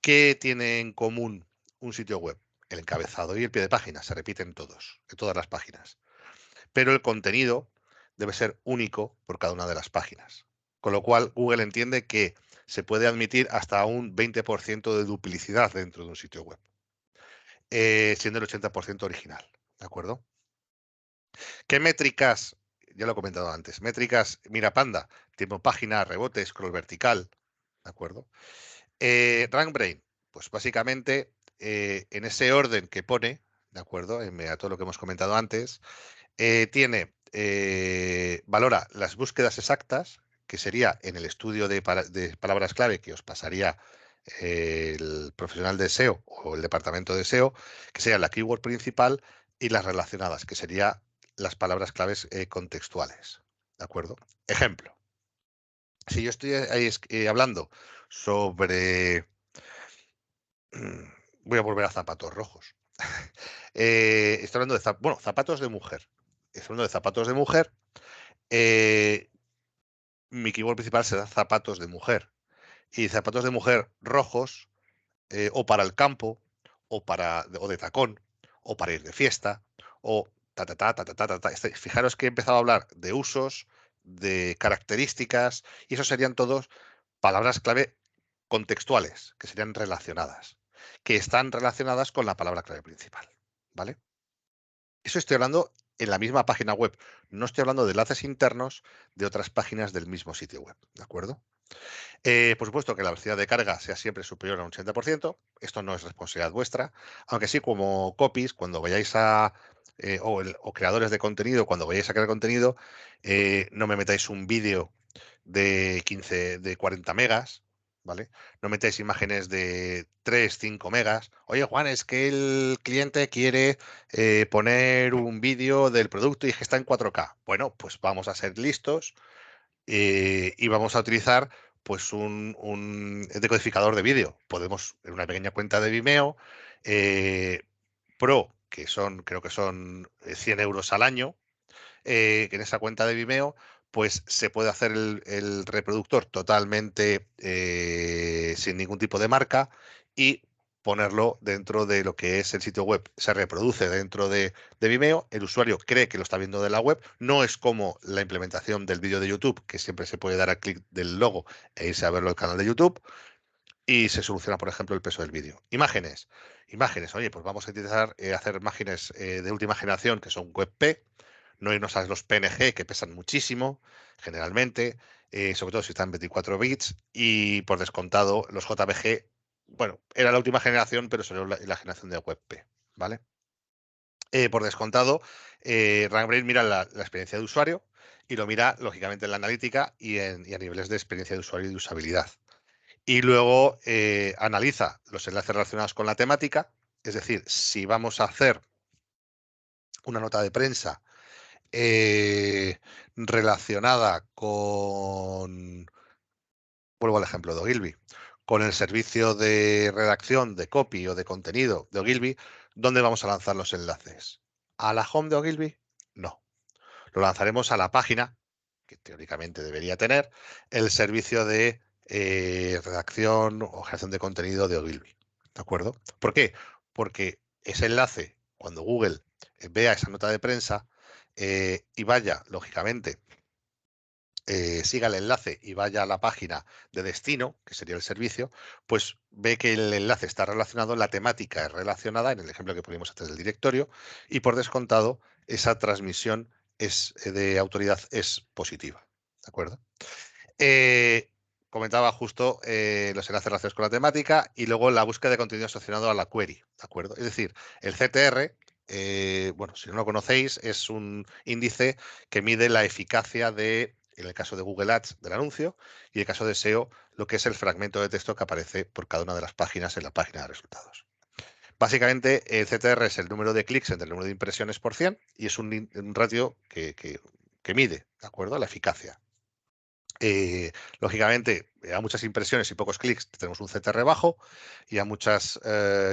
¿qué tiene en común un sitio web? El encabezado y el pie de página, se repiten todos, en todas las páginas. Pero el contenido debe ser único por cada una de las páginas. Con lo cual, Google entiende que se puede admitir hasta un 20% de duplicidad dentro de un sitio web, siendo el 80% original. ¿De acuerdo? ¿Qué métricas? Ya lo he comentado antes. Métricas, mira Panda, tiempo página, rebote, scroll vertical. ¿De acuerdo? RankBrain, pues básicamente en ese orden que pone, ¿de acuerdo? A todo lo que hemos comentado antes, valora las búsquedas exactas, que sería en el estudio de palabras clave que os pasaría el profesional de SEO o el departamento de SEO, que sería la keyword principal y las relacionadas, que serían las palabras claves contextuales. ¿De acuerdo? Ejemplo. Si yo estoy ahí hablando sobre... Voy a volver a zapatos rojos. Estoy hablando de bueno, zapatos de mujer. Estoy hablando de zapatos de mujer. Mi keyword principal será zapatos de mujer. Y zapatos de mujer rojos, o para el campo, o de tacón, o para ir de fiesta, o ta ta ta ta ta ta ta, ta. Fijaros que he empezado a hablar de usos, de características, y esos serían todos palabras clave contextuales, que serían relacionadas, que están relacionadas con la palabra clave principal, ¿vale? Eso estoy hablando en la misma página web. No estoy hablando de enlaces internos de otras páginas del mismo sitio web, ¿de acuerdo? Por supuesto que la velocidad de carga sea siempre superior a un 80%. Esto no es responsabilidad vuestra, aunque sí como copies, cuando vayáis a... o creadores de contenido, cuando vayáis a crear contenido, no me metáis un vídeo de 15, de 40 megas, ¿vale? No metáis imágenes de 3, 5 megas. Oye, Juan, es que el cliente quiere poner un vídeo del producto y es que está en 4K. Bueno, pues vamos a ser listos y vamos a utilizar pues un decodificador de vídeo. Podemos, en una pequeña cuenta de Vimeo Pro, que son, creo que son 100 euros al año, que en esa cuenta de Vimeo, pues se puede hacer el reproductor totalmente sin ningún tipo de marca y ponerlo dentro de lo que es el sitio web. Se reproduce dentro de Vimeo, el usuario cree que lo está viendo de la web, no es como la implementación del vídeo de YouTube, que siempre se puede dar al clic del logo e irse a verlo al canal de YouTube, y se soluciona, por ejemplo, el peso del vídeo. Imágenes. Imágenes, oye, pues vamos a intentar hacer imágenes de última generación que son WebP, no irnos a los PNG que pesan muchísimo, generalmente, sobre todo si están 24 bits, y por descontado los JPG, bueno, era la última generación, pero solo la generación de WebP, ¿vale? Por descontado, RankBrain mira la experiencia de usuario y lo mira, lógicamente, en la analítica y a niveles de experiencia de usuario y de usabilidad. Y luego analiza los enlaces relacionados con la temática, es decir, si vamos a hacer una nota de prensa relacionada con, vuelvo al ejemplo de Ogilvy, con el servicio de redacción de copy o de contenido de Ogilvy, ¿dónde vamos a lanzar los enlaces? ¿A la home de Ogilvy? No. Lo lanzaremos a la página, que teóricamente debería tener, el servicio de redacción o generación de contenido de Ogilvy. ¿De acuerdo? ¿Por qué? Porque ese enlace, cuando Google vea esa nota de prensa y vaya, lógicamente, siga el enlace y vaya a la página de destino, que sería el servicio, pues ve que el enlace está relacionado, la temática es relacionada, en el ejemplo que ponemos antes del directorio, y por descontado, esa transmisión de autoridad es positiva. ¿De acuerdo? Comentaba justo los enlaces relacionados con la temática y luego la búsqueda de contenido asociado a la query. ¿De acuerdo? Es decir, el CTR, bueno, si no lo conocéis, es un índice que mide la eficacia de, en el caso de Google Ads, del anuncio, y en el caso de SEO, lo que es el fragmento de texto que aparece por cada una de las páginas en la página de resultados. Básicamente, el CTR es el número de clics entre el número de impresiones por 100 y es un ratio que mide, ¿de acuerdo?, la eficacia. Lógicamente, a muchas impresiones y pocos clics tenemos un CTR bajo y a muchas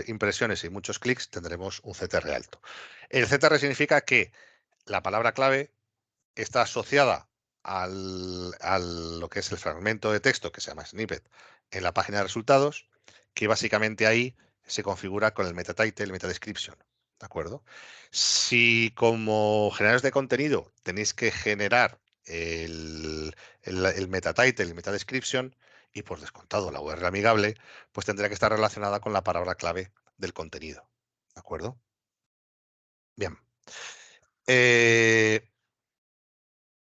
impresiones y muchos clics tendremos un CTR alto. El CTR significa que la palabra clave está asociada a lo que es el fragmento de texto que se llama snippet en la página de resultados, que básicamente ahí se configura con el meta title, meta description. ¿De acuerdo? Si como generadores de contenido tenéis que generar el meta title, el meta description y por descontado la URL amigable, pues tendrá que estar relacionada con la palabra clave del contenido. ¿De acuerdo? Bien.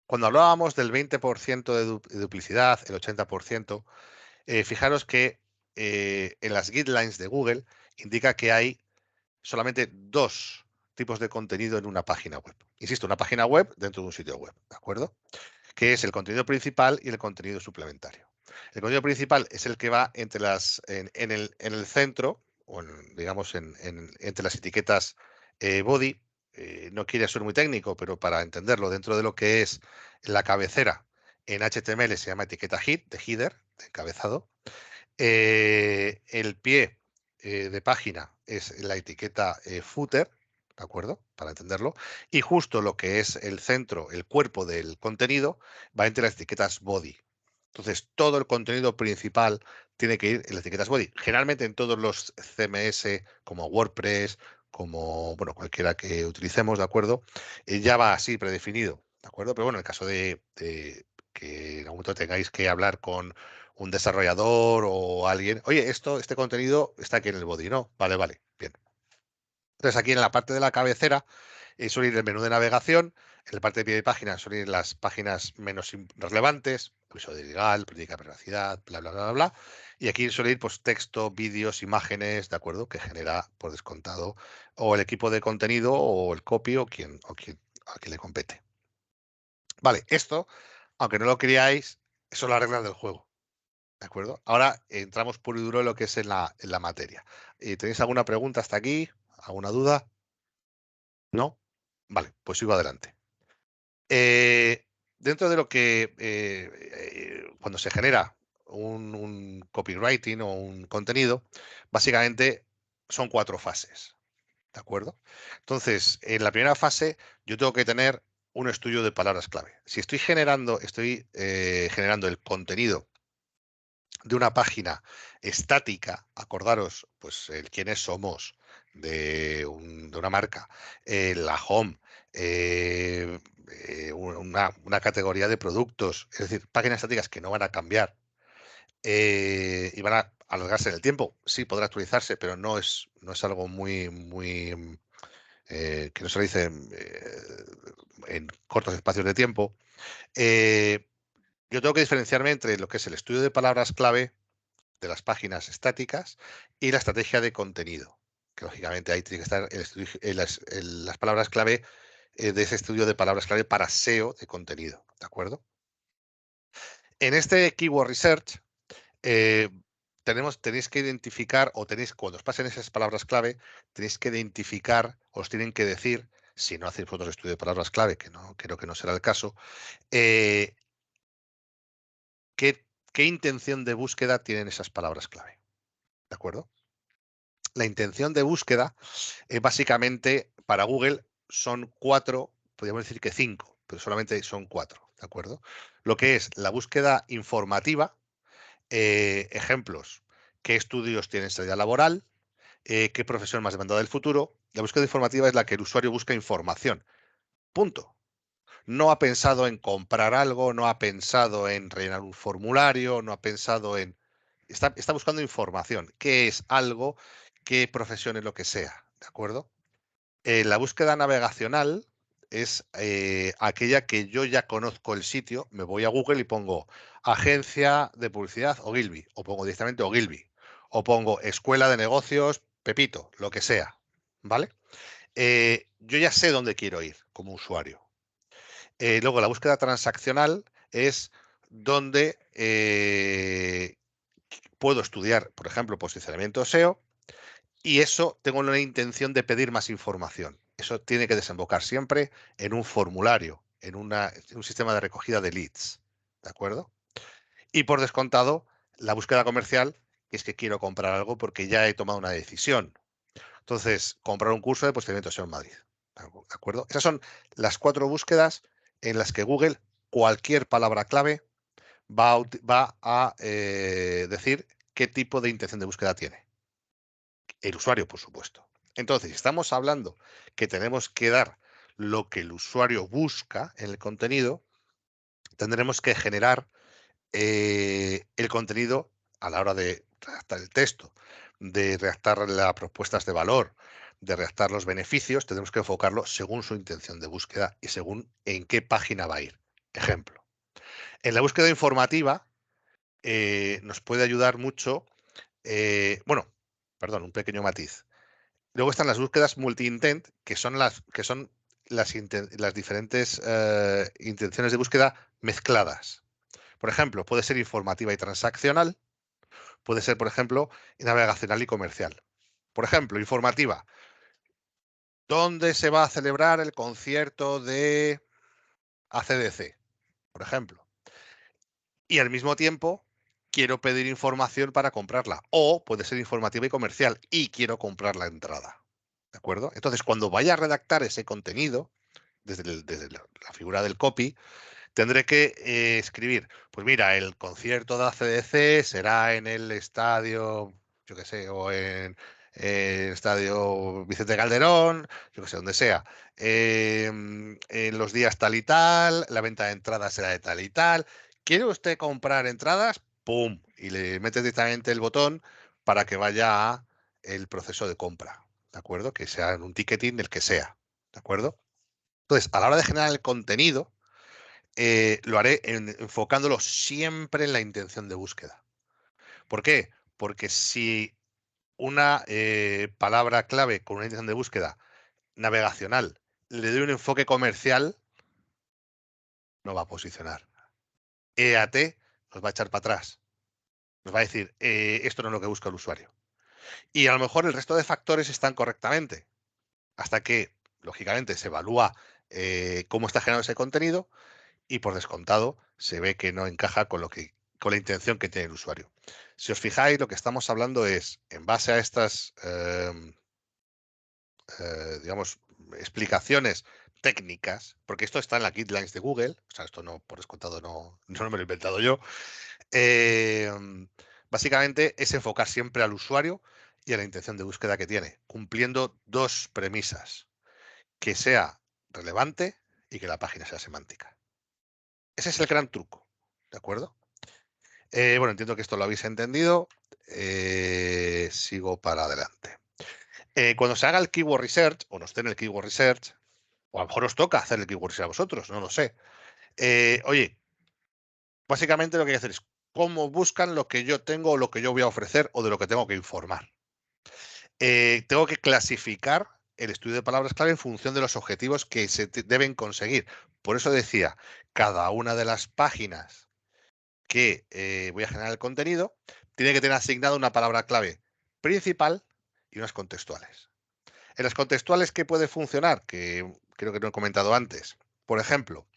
Cuando hablábamos del 20% de duplicidad, el 80%, fijaros que en las guidelines de Google indica que hay solamente dos tipos de contenido en una página web. Insisto, una página web dentro de un sitio web, ¿de acuerdo? Que es el contenido principal y el contenido suplementario. El contenido principal es el que va entre en el centro, o digamos entre las etiquetas body. No quiere ser muy técnico, pero para entenderlo, dentro de lo que es la cabecera, en HTML se llama etiqueta head, de header, de encabezado. El pie de página es la etiqueta footer, ¿de acuerdo? Para entenderlo. Y justo lo que es el centro, el cuerpo del contenido, va entre las etiquetas body. Entonces, todo el contenido principal tiene que ir en las etiquetas body. Generalmente en todos los CMS, como WordPress, como bueno, cualquiera que utilicemos, ¿de acuerdo? Ya va así predefinido, ¿de acuerdo? Pero bueno, en el caso de que en algún momento tengáis que hablar con un desarrollador o alguien, oye, este contenido está aquí en el body, ¿no? Vale, vale, bien. Entonces, aquí en la parte de la cabecera suele ir el menú de navegación. En la parte de pie de página suelen ir las páginas menos relevantes, aviso de legal, política de privacidad, bla, bla, bla, bla, bla. Y aquí suele ir pues, texto, vídeos, imágenes, ¿de acuerdo? Que genera por descontado o el equipo de contenido o el copy o a quien le compete. Vale, esto, aunque no lo creáis, son las reglas del juego. ¿De acuerdo? Ahora entramos puro y duro en lo que es en la materia. ¿Tenéis alguna pregunta hasta aquí? ¿Alguna duda? ¿No? Vale, pues sigo adelante. Dentro de lo que cuando se genera un copywriting o un contenido, básicamente son 4 fases. ¿De acuerdo? Entonces, en la primera fase, yo tengo que tener un estudio de palabras clave. Si estoy generando el contenido de una página estática, acordaros, pues el quiénes somos de una marca, la home, una categoría de productos, es decir, páginas estáticas que no van a cambiar y van a alargarse en el tiempo. Sí, podrá actualizarse, pero no es algo que no se dice en cortos espacios de tiempo. Yo tengo que diferenciarme entre lo que es el estudio de palabras clave de las páginas estáticas y la estrategia de contenido, que lógicamente ahí tiene que estar las palabras clave de ese estudio de palabras clave para SEO de contenido, ¿de acuerdo? En este Keyword Research eh, tenéis que identificar, cuando os pasen esas palabras clave, tenéis que identificar, os tienen que decir, si no hacéis vosotros estudio de palabras clave, que no creo que no será el caso, eh, qué intención de búsqueda tienen esas palabras clave, ¿de acuerdo? La intención de búsqueda, básicamente, para Google son 4, podríamos decir que 5, pero solamente son 4, ¿de acuerdo? Lo que es la búsqueda informativa, ejemplos, qué estudios tienen salida laboral, qué profesión más demandada del futuro. La búsqueda informativa es la que el usuario busca información. Punto. No ha pensado en comprar algo, no ha pensado en rellenar un formulario, no ha pensado en... Está buscando información. ¿Qué es algo? ¿Qué profesión es lo que sea? ¿De acuerdo? La búsqueda navegacional es aquella que yo ya conozco el sitio, me voy a Google y pongo agencia de publicidad Ogilvy, o pongo directamente Ogilvy, o pongo escuela de negocios Pepito, lo que sea, ¿vale? Yo ya sé dónde quiero ir como usuario. Luego, la búsqueda transaccional es donde puedo estudiar, por ejemplo, posicionamiento SEO, y eso tengo la intención de pedir más información. Eso tiene que desembocar siempre en un formulario, en un sistema de recogida de leads. ¿De acuerdo? Y por descontado, la búsqueda comercial, que es que quiero comprar algo porque ya he tomado una decisión. Entonces, comprar un curso de posicionamiento SEO en Madrid. ¿De acuerdo? Esas son las 4 búsquedas en las que Google, cualquier palabra clave, va a decir qué tipo de intención de búsqueda tiene. El usuario, por supuesto. Entonces, si estamos hablando que tenemos que dar lo que el usuario busca en el contenido, tendremos que generar el contenido a la hora de redactar el texto, de redactar las propuestas de valor, de redactar los beneficios, tenemos que enfocarlo según su intención de búsqueda y según en qué página va a ir. Ejemplo, en la búsqueda informativa nos puede ayudar mucho, bueno, perdón, un pequeño matiz. Luego están las búsquedas multi-intent, que son las diferentes intenciones de búsqueda mezcladas. Por ejemplo, puede ser informativa y transaccional, puede ser, por ejemplo, navegacional y comercial. Por ejemplo, informativa. ¿Dónde se va a celebrar el concierto de AC/DC? Por ejemplo. Y al mismo tiempo quiero pedir información para comprarla. O puede ser informativa y comercial y quiero comprar la entrada. ¿De acuerdo? Entonces, cuando vaya a redactar ese contenido, desde la figura del copy, tendré que escribir, pues mira, el concierto de AC/DC será en el estadio, yo qué sé, o en el estadio Vicente Calderón, yo qué sé, donde sea. En los días tal y tal, la venta de entradas será de tal y tal. ¿Quiere usted comprar entradas? ¡Pum! Y le metes directamente el botón para que vaya a el proceso de compra, ¿de acuerdo? Que sea en un ticketing, el que sea, ¿de acuerdo? Entonces, a la hora de generar el contenido, lo haré enfocándolo siempre en la intención de búsqueda. ¿Por qué? Porque si una palabra clave con una intención de búsqueda navegacional le doy un enfoque comercial, no va a posicionar. EAT nos va a echar para atrás. Nos va a decir, esto no es lo que busca el usuario. Y a lo mejor el resto de factores están correctamente, hasta que, lógicamente, se evalúa cómo está generado ese contenido y por descontado se ve que no encaja con la intención que tiene el usuario. Si os fijáis, lo que estamos hablando es, en base a estas, digamos, explicaciones técnicas, porque esto está en la guidelines de Google, o sea, esto no, por descontado, no me lo he inventado yo. eh, Básicamente es enfocar siempre al usuario y a la intención de búsqueda que tiene, cumpliendo dos premisas: que sea relevante y que la página sea semántica. Ese es el gran truco, ¿de acuerdo? Bueno, entiendo que esto lo habéis entendido. Sigo para adelante. Cuando se haga el Keyword Research, o nos den el Keyword Research, o a lo mejor os toca hacer el Keyword Research a vosotros, no lo sé. Oye, básicamente lo que hay que hacer es cómo buscan lo que yo tengo o lo que yo voy a ofrecer o de lo que tengo que informar. Tengo que clasificar el estudio de palabras clave en función de los objetivos que se deben conseguir. Por eso decía, cada una de las páginas que voy a generar el contenido, tiene que tener asignada una palabra clave principal y unas contextuales. En las contextuales, ¿qué puede funcionar? Que creo que no he comentado antes. Por ejemplo,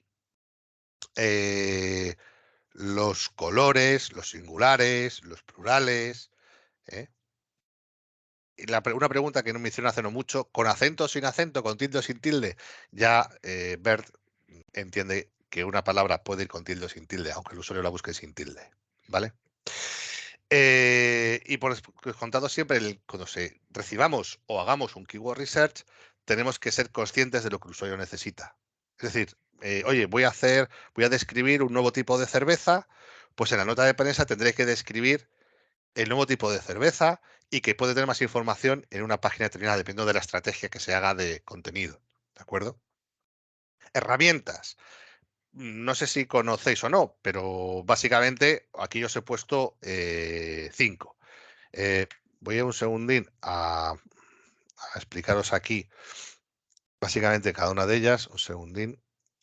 eh, los colores, los singulares, los plurales. ¿Eh? Y una pregunta que no me hicieron hace no mucho, ¿con acento o sin acento, con tilde o sin tilde? Ya Bert entiende que una palabra puede ir con tilde o sin tilde, aunque el usuario la busque sin tilde. ¿Vale? Y por contado siempre, cuando recibamos o hagamos un keyword research, tenemos que ser conscientes de lo que el usuario necesita. Es decir, oye, voy a describir un nuevo tipo de cerveza, pues en la nota de prensa tendré que describir el nuevo tipo de cerveza y que puede tener más información en una página determinada, dependiendo de la estrategia que se haga de contenido. ¿De acuerdo? Herramientas. No sé si conocéis o no, pero básicamente aquí os he puesto 5. Voy a un segundín a explicaros aquí básicamente cada una de ellas. Un segundín,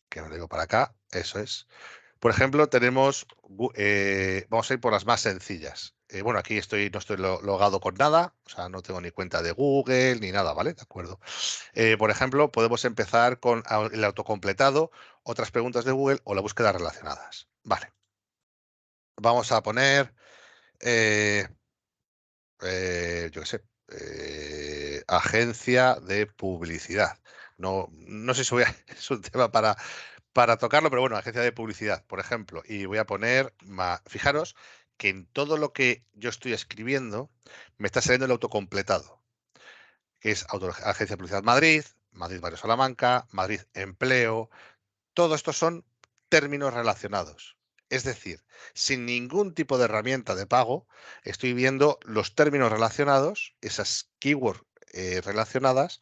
que me lo digo para acá. Eso es. Por ejemplo, tenemos, vamos a ir por las más sencillas. Bueno, aquí no estoy logado con nada, o sea, no tengo ni cuenta de Google ni nada, ¿vale? De acuerdo. Por ejemplo, podemos empezar con el autocompletado, otras preguntas de Google o la búsqueda relacionadas. Vale. Vamos a poner, yo qué sé, agencia de publicidad. No sé si es un tema para tocarlo, pero bueno, agencia de publicidad, por ejemplo. Y voy a poner, fijaros que en todo lo que yo estoy escribiendo me está saliendo el autocompletado, que es Agencia de Publicidad Madrid, Madrid Barrio Salamanca, Madrid Empleo. Todo esto son términos relacionados. Es decir, sin ningún tipo de herramienta de pago, estoy viendo los términos relacionados, esas keywords relacionadas,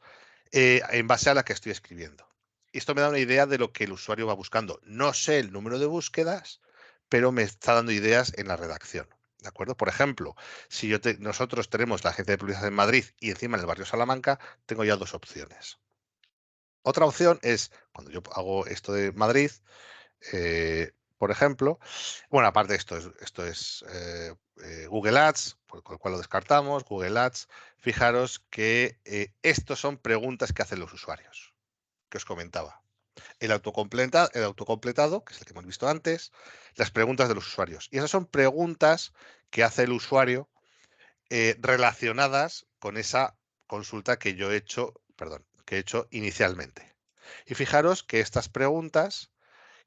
en base a la que estoy escribiendo. Esto me da una idea de lo que el usuario va buscando. No sé el número de búsquedas, pero me está dando ideas en la redacción. ¿De acuerdo? Por ejemplo, si nosotros tenemos la agencia de publicidad en Madrid y encima en el barrio Salamanca, tengo ya dos opciones. Otra opción es, cuando yo hago esto de Madrid, por ejemplo. Bueno, aparte esto es Google Ads, con el cual lo descartamos, Google Ads. Fijaros que estos son preguntas que hacen los usuarios, que os comentaba. El autocompletado, que es el que hemos visto antes, las preguntas de los usuarios. Y esas son preguntas que hace el usuario relacionadas con esa consulta que yo he hecho, que he hecho inicialmente. Y fijaros que estas preguntas,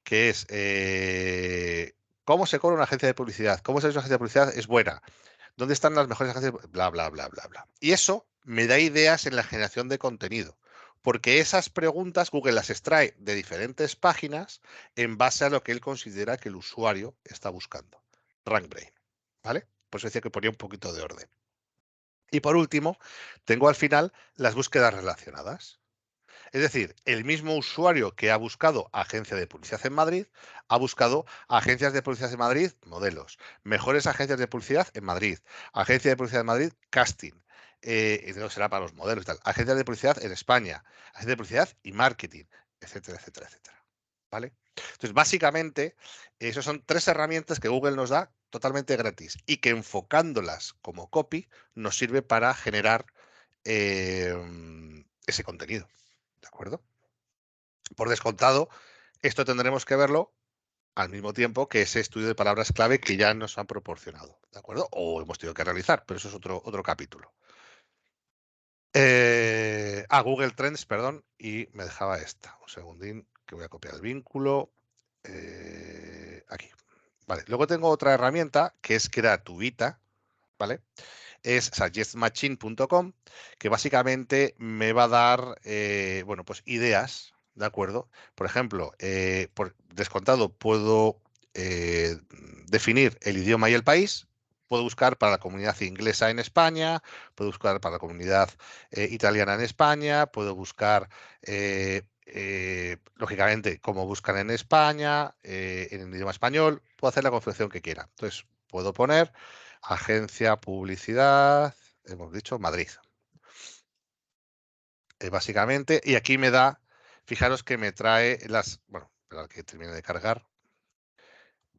que es ¿cómo se cobra una agencia de publicidad? ¿Cómo se hace una agencia de publicidad? Es buena. ¿Dónde están las mejores agencias? Bla, bla, bla, bla, bla. Y eso me da ideas en la generación de contenido. Porque esas preguntas Google las extrae de diferentes páginas en base a lo que él considera que el usuario está buscando. RankBrain. ¿Vale? Por eso decía que ponía un poquito de orden. Y por último, tengo al final las búsquedas relacionadas. Es decir, el mismo usuario que ha buscado agencia de publicidad en Madrid, ha buscado agencias de publicidad en Madrid, modelos, mejores agencias de publicidad en Madrid, agencia de publicidad en Madrid, casting, y no será para los modelos y tal, agencias de publicidad en España, agencias de publicidad y marketing, etcétera, etcétera, etcétera. ¿Vale? Entonces, básicamente, esas son 3 herramientas que Google nos da totalmente gratis y que enfocándolas como copy nos sirve para generar ese contenido. ¿De acuerdo? Por descontado, esto tendremos que verlo al mismo tiempo que ese estudio de palabras clave que ya nos han proporcionado. ¿De acuerdo? O hemos tenido que realizar, pero eso es otro capítulo. Google Trends, perdón, y me dejaba esta. Un segundín, que voy a copiar el vínculo. Aquí. Vale. Luego tengo otra herramienta que es gratuita, ¿vale? Es suggestmachine.com, que básicamente me va a dar, bueno, pues ideas, ¿de acuerdo? Por ejemplo, por descontado puedo definir el idioma y el país. Puedo buscar para la comunidad inglesa en España, puedo buscar para la comunidad italiana en España, puedo buscar, lógicamente, como buscan en España, en el idioma español, puedo hacer la configuración que quiera. Entonces, puedo poner agencia publicidad, hemos dicho Madrid. Básicamente, y aquí me da, fijaros que me trae bueno, esperad que termine de cargar.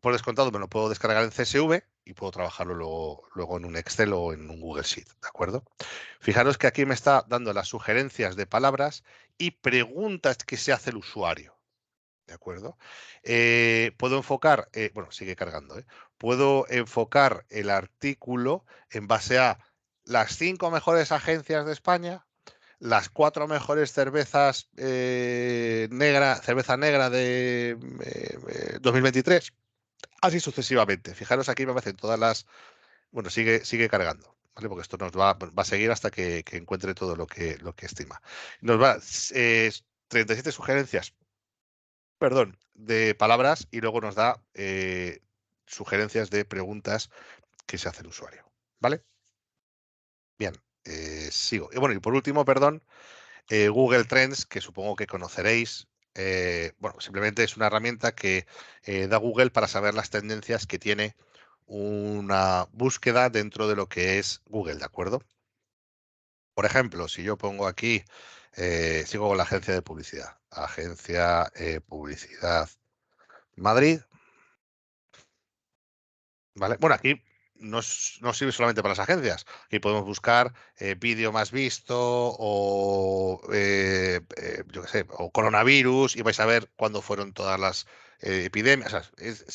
Por descontado me lo puedo descargar en CSV y puedo trabajarlo luego en un Excel o en un Google Sheet, ¿de acuerdo? Fijaros que aquí me está dando las sugerencias de palabras y preguntas que se hace el usuario. ¿De acuerdo? Puedo enfocar, bueno, sigue cargando, ¿eh? Puedo enfocar el artículo en base a las 5 mejores agencias de España, las 4 mejores cervezas cerveza negra de 2023, así sucesivamente. Fijaros, aquí me aparecen todas las. Bueno, sigue cargando, ¿vale? Porque esto nos va a seguir hasta que encuentre todo lo que estima. Nos va 37 sugerencias, perdón, de palabras y luego nos da sugerencias de preguntas que se hace el usuario. ¿Vale? Bien, sigo. Y bueno, y por último, perdón, Google Trends, que supongo que conoceréis. Bueno, simplemente es una herramienta que da Google para saber las tendencias que tiene una búsqueda dentro de lo que es Google, ¿de acuerdo? Por ejemplo, si yo pongo aquí, sigo con la agencia de publicidad, agencia publicidad Madrid, ¿vale? Bueno, aquí no sirve solamente para las agencias. Aquí podemos buscar vídeo más visto o, yo qué sé, o coronavirus y vais a ver cuándo fueron todas las epidemias. O sea,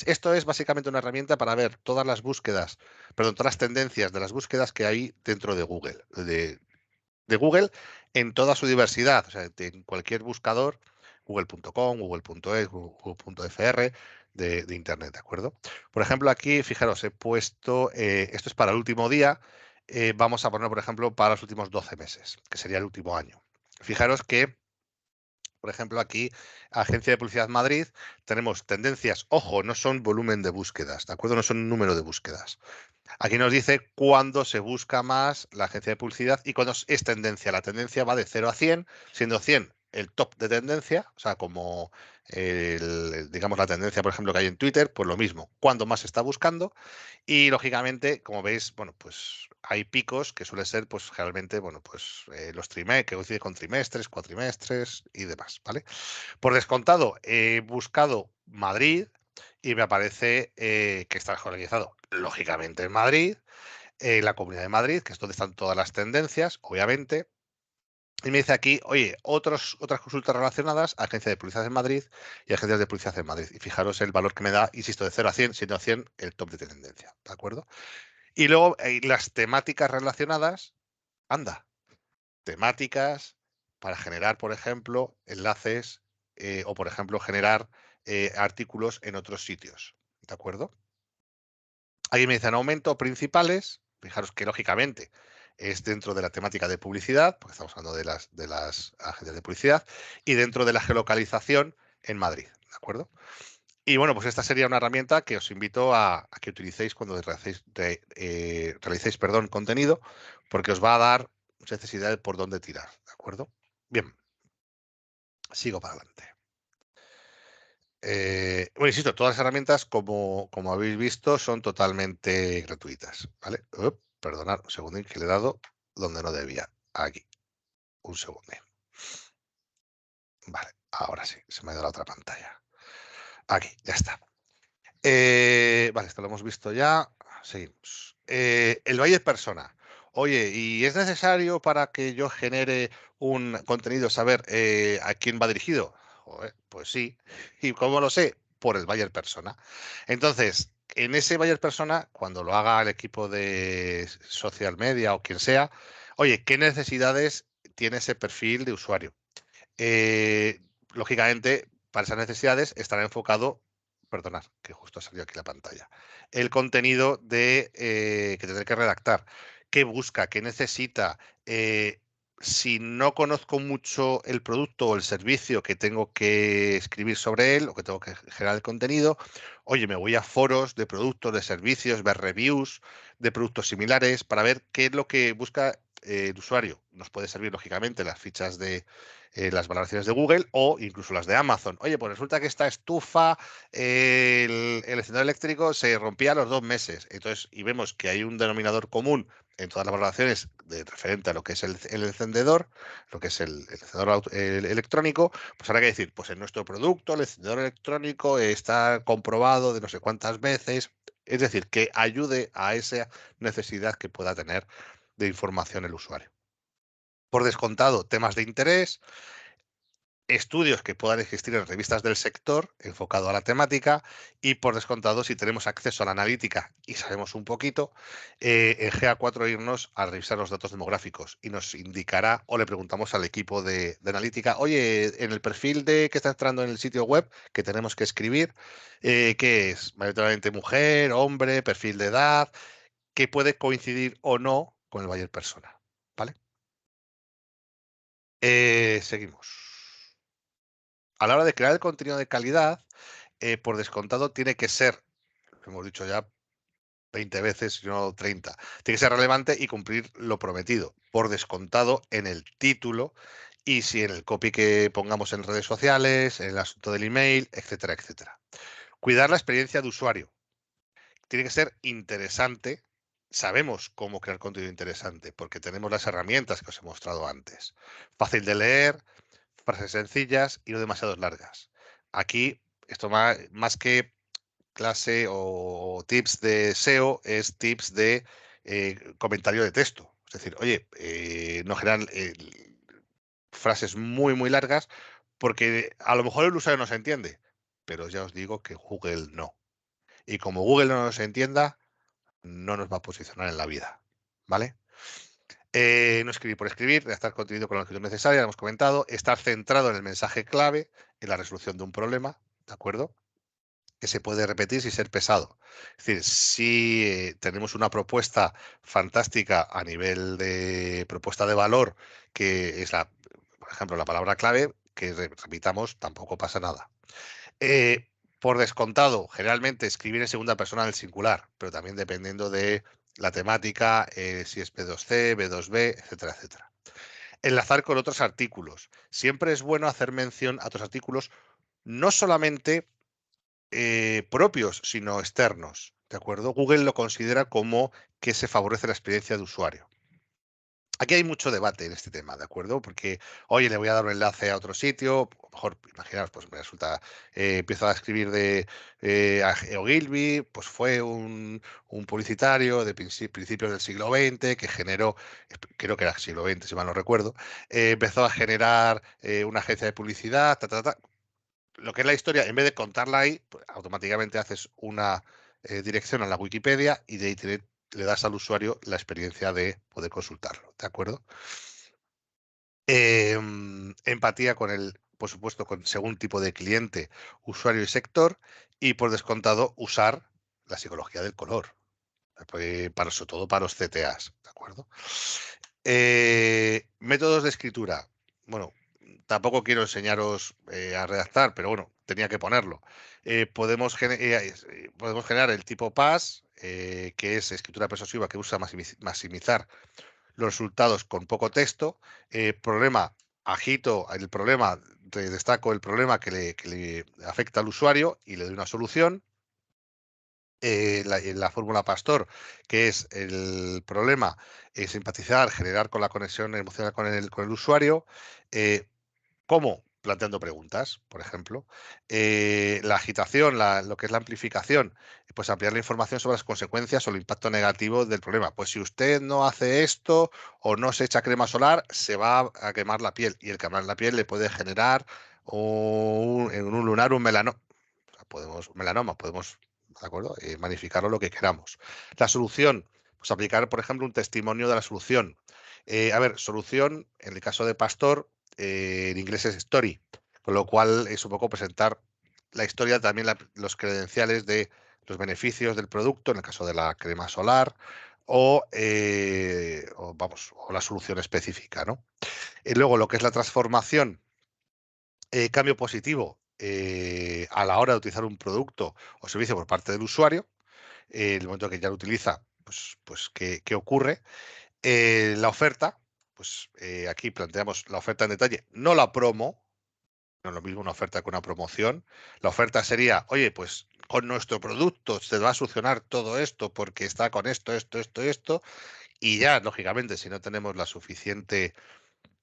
esto es básicamente una herramienta para ver todas las búsquedas, perdón, todas las tendencias de las búsquedas que hay dentro de Google, de Google en toda su diversidad, o sea, en cualquier buscador, google.com, google.es, google.fr de Internet, ¿de acuerdo? Por ejemplo, aquí, fijaros, he puesto, esto es para el último día, vamos a poner, por ejemplo, para los últimos 12 meses, que sería el último año. Fijaros que, por ejemplo, aquí, Agencia de Publicidad Madrid, tenemos tendencias, ojo, no son volumen de búsquedas, ¿de acuerdo? No son número de búsquedas. Aquí nos dice cuándo se busca más la agencia de publicidad y cuándo es tendencia. La tendencia va de 0 a 100, siendo 100 el top de tendencia, o sea, como digamos la tendencia, por ejemplo, que hay en Twitter, pues lo mismo, cuándo más se está buscando. Y lógicamente, como veis, bueno, pues hay picos que suele ser, pues generalmente, bueno, pues los trimestres, que coincide con trimestres, cuatrimestres y demás, ¿vale? Por descontado, he buscado Madrid y me aparece que está geolocalizado, lógicamente, en Madrid, en la Comunidad de Madrid, que es donde están todas las tendencias, obviamente. Y me dice aquí, oye, otras consultas relacionadas, Agencia de Publicidad en Madrid y Agencias de Publicidad en Madrid. Y fijaros el valor que me da, insisto, de 0 a 100, siendo a 100 el top de tendencia, ¿de acuerdo? Y luego las temáticas relacionadas, anda, temáticas para generar, por ejemplo, enlaces o, por ejemplo, generar artículos en otros sitios, ¿de acuerdo? Aquí me dicen aumento principales, fijaros que lógicamente es dentro de la temática de publicidad, porque estamos hablando de las agencias de publicidad, y dentro de la geolocalización en Madrid, ¿de acuerdo? Y bueno, pues esta sería una herramienta que os invito a que utilicéis cuando realicéis contenido, porque os va a dar mucha necesidad de por dónde tirar, ¿de acuerdo? Bien, sigo para adelante. Bueno, insisto, todas las herramientas, como habéis visto, son totalmente gratuitas, ¿vale? Perdonad un segundín que le he dado donde no debía. Aquí. Un segundín. Vale, ahora sí, se me ha ido la otra pantalla. Aquí, ya está. Vale, esto lo hemos visto ya. Seguimos. El buyer persona. Oye, ¿y es necesario para que yo genere un contenido saber a quién va dirigido? Joder, pues sí. ¿Y cómo lo sé? Por el buyer persona. Entonces, en ese buyer persona, cuando lo haga el equipo de social media o quien sea, oye, ¿qué necesidades tiene ese perfil de usuario? Eh, Lógicamente, para esas necesidades estará enfocado, perdonad, que justo ha salido aquí la pantalla, el contenido que tendré que redactar. ¿Qué busca? ¿Qué necesita? Si no conozco mucho el producto o el servicio que tengo que escribir sobre él o que tengo que generar el contenido, oye, me voy a foros de productos, de servicios, ver reviews de productos similares para ver qué es lo que busca el usuario. Nos puede servir, lógicamente, las fichas de las valoraciones de Google o incluso las de Amazon. Oye, pues resulta que esta estufa, el encendedor eléctrico se rompía a los 2 meses. Entonces, y vemos que hay un denominador común en todas las valoraciones referente a lo que es el encendedor, lo que es el encendedor electrónico, pues habrá que decir, pues en nuestro producto el encendedor electrónico está comprobado de no sé cuántas veces. Es decir, que ayude a esa necesidad que pueda tener de información el usuario. Por descontado, temas de interés, estudios que puedan existir en revistas del sector enfocado a la temática y, por descontado, si tenemos acceso a la analítica y sabemos un poquito, en GA4 irnos a revisar los datos demográficos y nos indicará o le preguntamos al equipo de analítica, oye, en el perfil que está entrando en el sitio web que tenemos que escribir, ¿qué es? Mayoritariamente mujer, hombre, perfil de edad, que puede coincidir o no con el buyer persona, ¿vale? Seguimos. A la hora de crear el contenido de calidad, por descontado, tiene que ser, lo hemos dicho ya 20 veces, si no 30, tiene que ser relevante y cumplir lo prometido, por descontado en el título y si en el copy que pongamos en redes sociales, en el asunto del email, etcétera, etcétera. Cuidar la experiencia de usuario. Tiene que ser interesante. Sabemos cómo crear contenido interesante porque tenemos las herramientas que os he mostrado antes. Fácil de leer, frases sencillas y no demasiado largas. Aquí, esto más que clase o tips de SEO, es tips de comentario de texto. Es decir, oye, no generan frases muy, muy largas porque a lo mejor el usuario no se entiende, pero ya os digo que Google no. Y como Google no nos entienda, no nos va a posicionar en la vida. ¿Vale? No escribir por escribir, redactar contenido con la longitud necesaria, hemos comentado, estar centrado en el mensaje clave, en la resolución de un problema, ¿de acuerdo? Que se puede repetir sin ser pesado. Es decir, si tenemos una propuesta fantástica a nivel de propuesta de valor, que es por ejemplo, la palabra clave, que repitamos, tampoco pasa nada. Por descontado, generalmente escribir en segunda persona del singular, pero también dependiendo de la temática, si es B2C, B2B, etcétera, etcétera. Enlazar con otros artículos. Siempre es bueno hacer mención a otros artículos, no solamente propios, sino externos. ¿De acuerdo? Google lo considera como que se favorece la experiencia de usuario. Aquí hay mucho debate en este tema, ¿de acuerdo? Porque, oye, le voy a dar un enlace a otro sitio, a lo mejor, imaginaos, pues me resulta, empiezo a escribir de a Ogilvy, pues fue un publicitario de principios del siglo XX que generó, creo que era siglo XX, si mal no recuerdo, empezó a generar una agencia de publicidad, Lo que es la historia, en vez de contarla ahí, pues, automáticamente haces una dirección a la Wikipedia y de ahí le das al usuario la experiencia de poder consultarlo, ¿de acuerdo? Empatía con por supuesto, según tipo de cliente, usuario y sector, y por descontado, usar la psicología del color, sobre todo para los CTAs, ¿de acuerdo? Métodos de escritura. Bueno, tampoco quiero enseñaros a redactar, pero bueno, tenía que ponerlo. Podemos generar el tipo PAS, que es escritura persuasiva que usa maximizar los resultados con poco texto. Agito el problema, destaco el problema que le afecta al usuario y le doy una solución. La fórmula Pastor, que es el problema, simpatizar, generar con la conexión emocional con el usuario. ¿Cómo? Planteando preguntas, por ejemplo. La agitación, lo que es la amplificación, pues ampliar la información sobre las consecuencias o el impacto negativo del problema. Pues si usted no hace esto o no se echa crema solar, se va a quemar la piel. Y el quemar la piel le puede generar en un lunar un melanoma. O sea, podemos, ¿de acuerdo? Magnificarlo lo que queramos. La solución, pues aplicar, por ejemplo, un testimonio de la solución. A ver, solución, en el caso de Pastor, en inglés es story, con lo cual es un poco presentar la historia, también los credenciales de los beneficios del producto, en el caso de la crema solar, o la solución específica, ¿no? Y luego lo que es la transformación, cambio positivo a la hora de utilizar un producto o servicio por parte del usuario, el momento que ya lo utiliza, pues ¿qué ocurre? La oferta, pues aquí planteamos la oferta en detalle, no la promo, no es lo mismo una oferta que una promoción. La oferta sería, oye, pues con nuestro producto se va a solucionar todo esto porque está con esto, y ya, lógicamente, si no tenemos la suficiente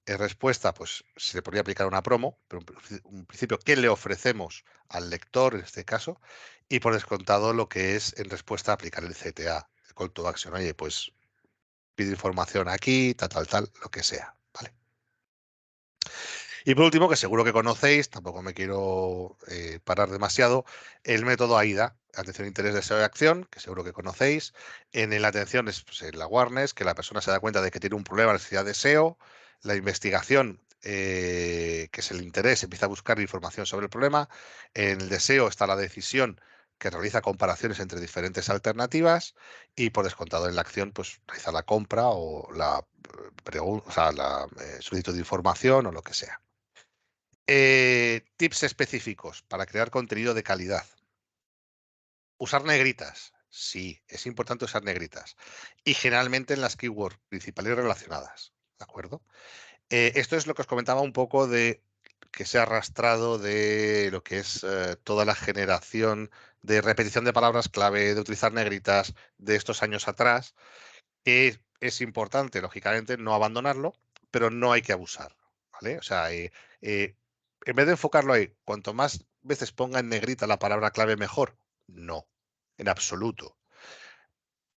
respuesta, pues se le podría aplicar una promo, pero un principio, ¿qué le ofrecemos al lector en este caso? Y por descontado lo que es en respuesta a aplicar el CTA, el call to action. Oye, pues pide información aquí, tal, lo que sea, ¿vale? Y por último, que seguro que conocéis, tampoco me quiero parar demasiado, el método AIDA, atención, interés, deseo y acción, que seguro que conocéis. En la atención es pues, en la awareness, que la persona se da cuenta de que tiene un problema, necesidad, deseo. La investigación, que es el interés, empieza a buscar información sobre el problema. En el deseo está la decisión, que realiza comparaciones entre diferentes alternativas. Y por descontado en la acción, pues realiza la compra o la pregunta, o sea, la solicitud de información o lo que sea. Tips específicos para crear contenido de calidad. Usar negritas. Sí, es importante usar negritas. Y generalmente en las keywords principales relacionadas. ¿De acuerdo? Esto es lo que os comentaba un poco de que se ha arrastrado de lo que es toda la generación de repetición de palabras clave, de utilizar negritas de estos años atrás, que es importante, lógicamente, no abandonarlo, pero no hay que abusar, ¿vale? O sea, eh, en vez de enfocarlo ahí, cuanto más veces ponga en negrita la palabra clave, mejor. No, en absoluto.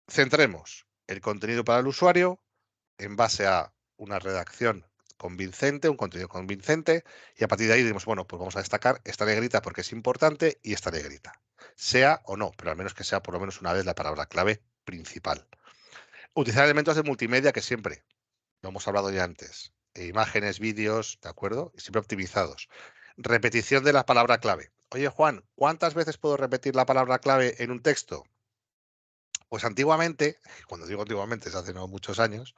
Centremos el contenido para el usuario en base a una redacción convincente, un contenido convincente, y a partir de ahí decimos, bueno, pues vamos a destacar esta negrita porque es importante y esta negrita. Sea o no, pero al menos que sea por lo menos una vez la palabra clave principal. Utilizar elementos de multimedia que siempre, lo hemos hablado ya antes, imágenes, vídeos, ¿de acuerdo? Y siempre optimizados. Repetición de la palabra clave. Oye, Juan, ¿cuántas veces puedo repetir la palabra clave en un texto? Pues antiguamente, cuando digo antiguamente es hace no muchos años,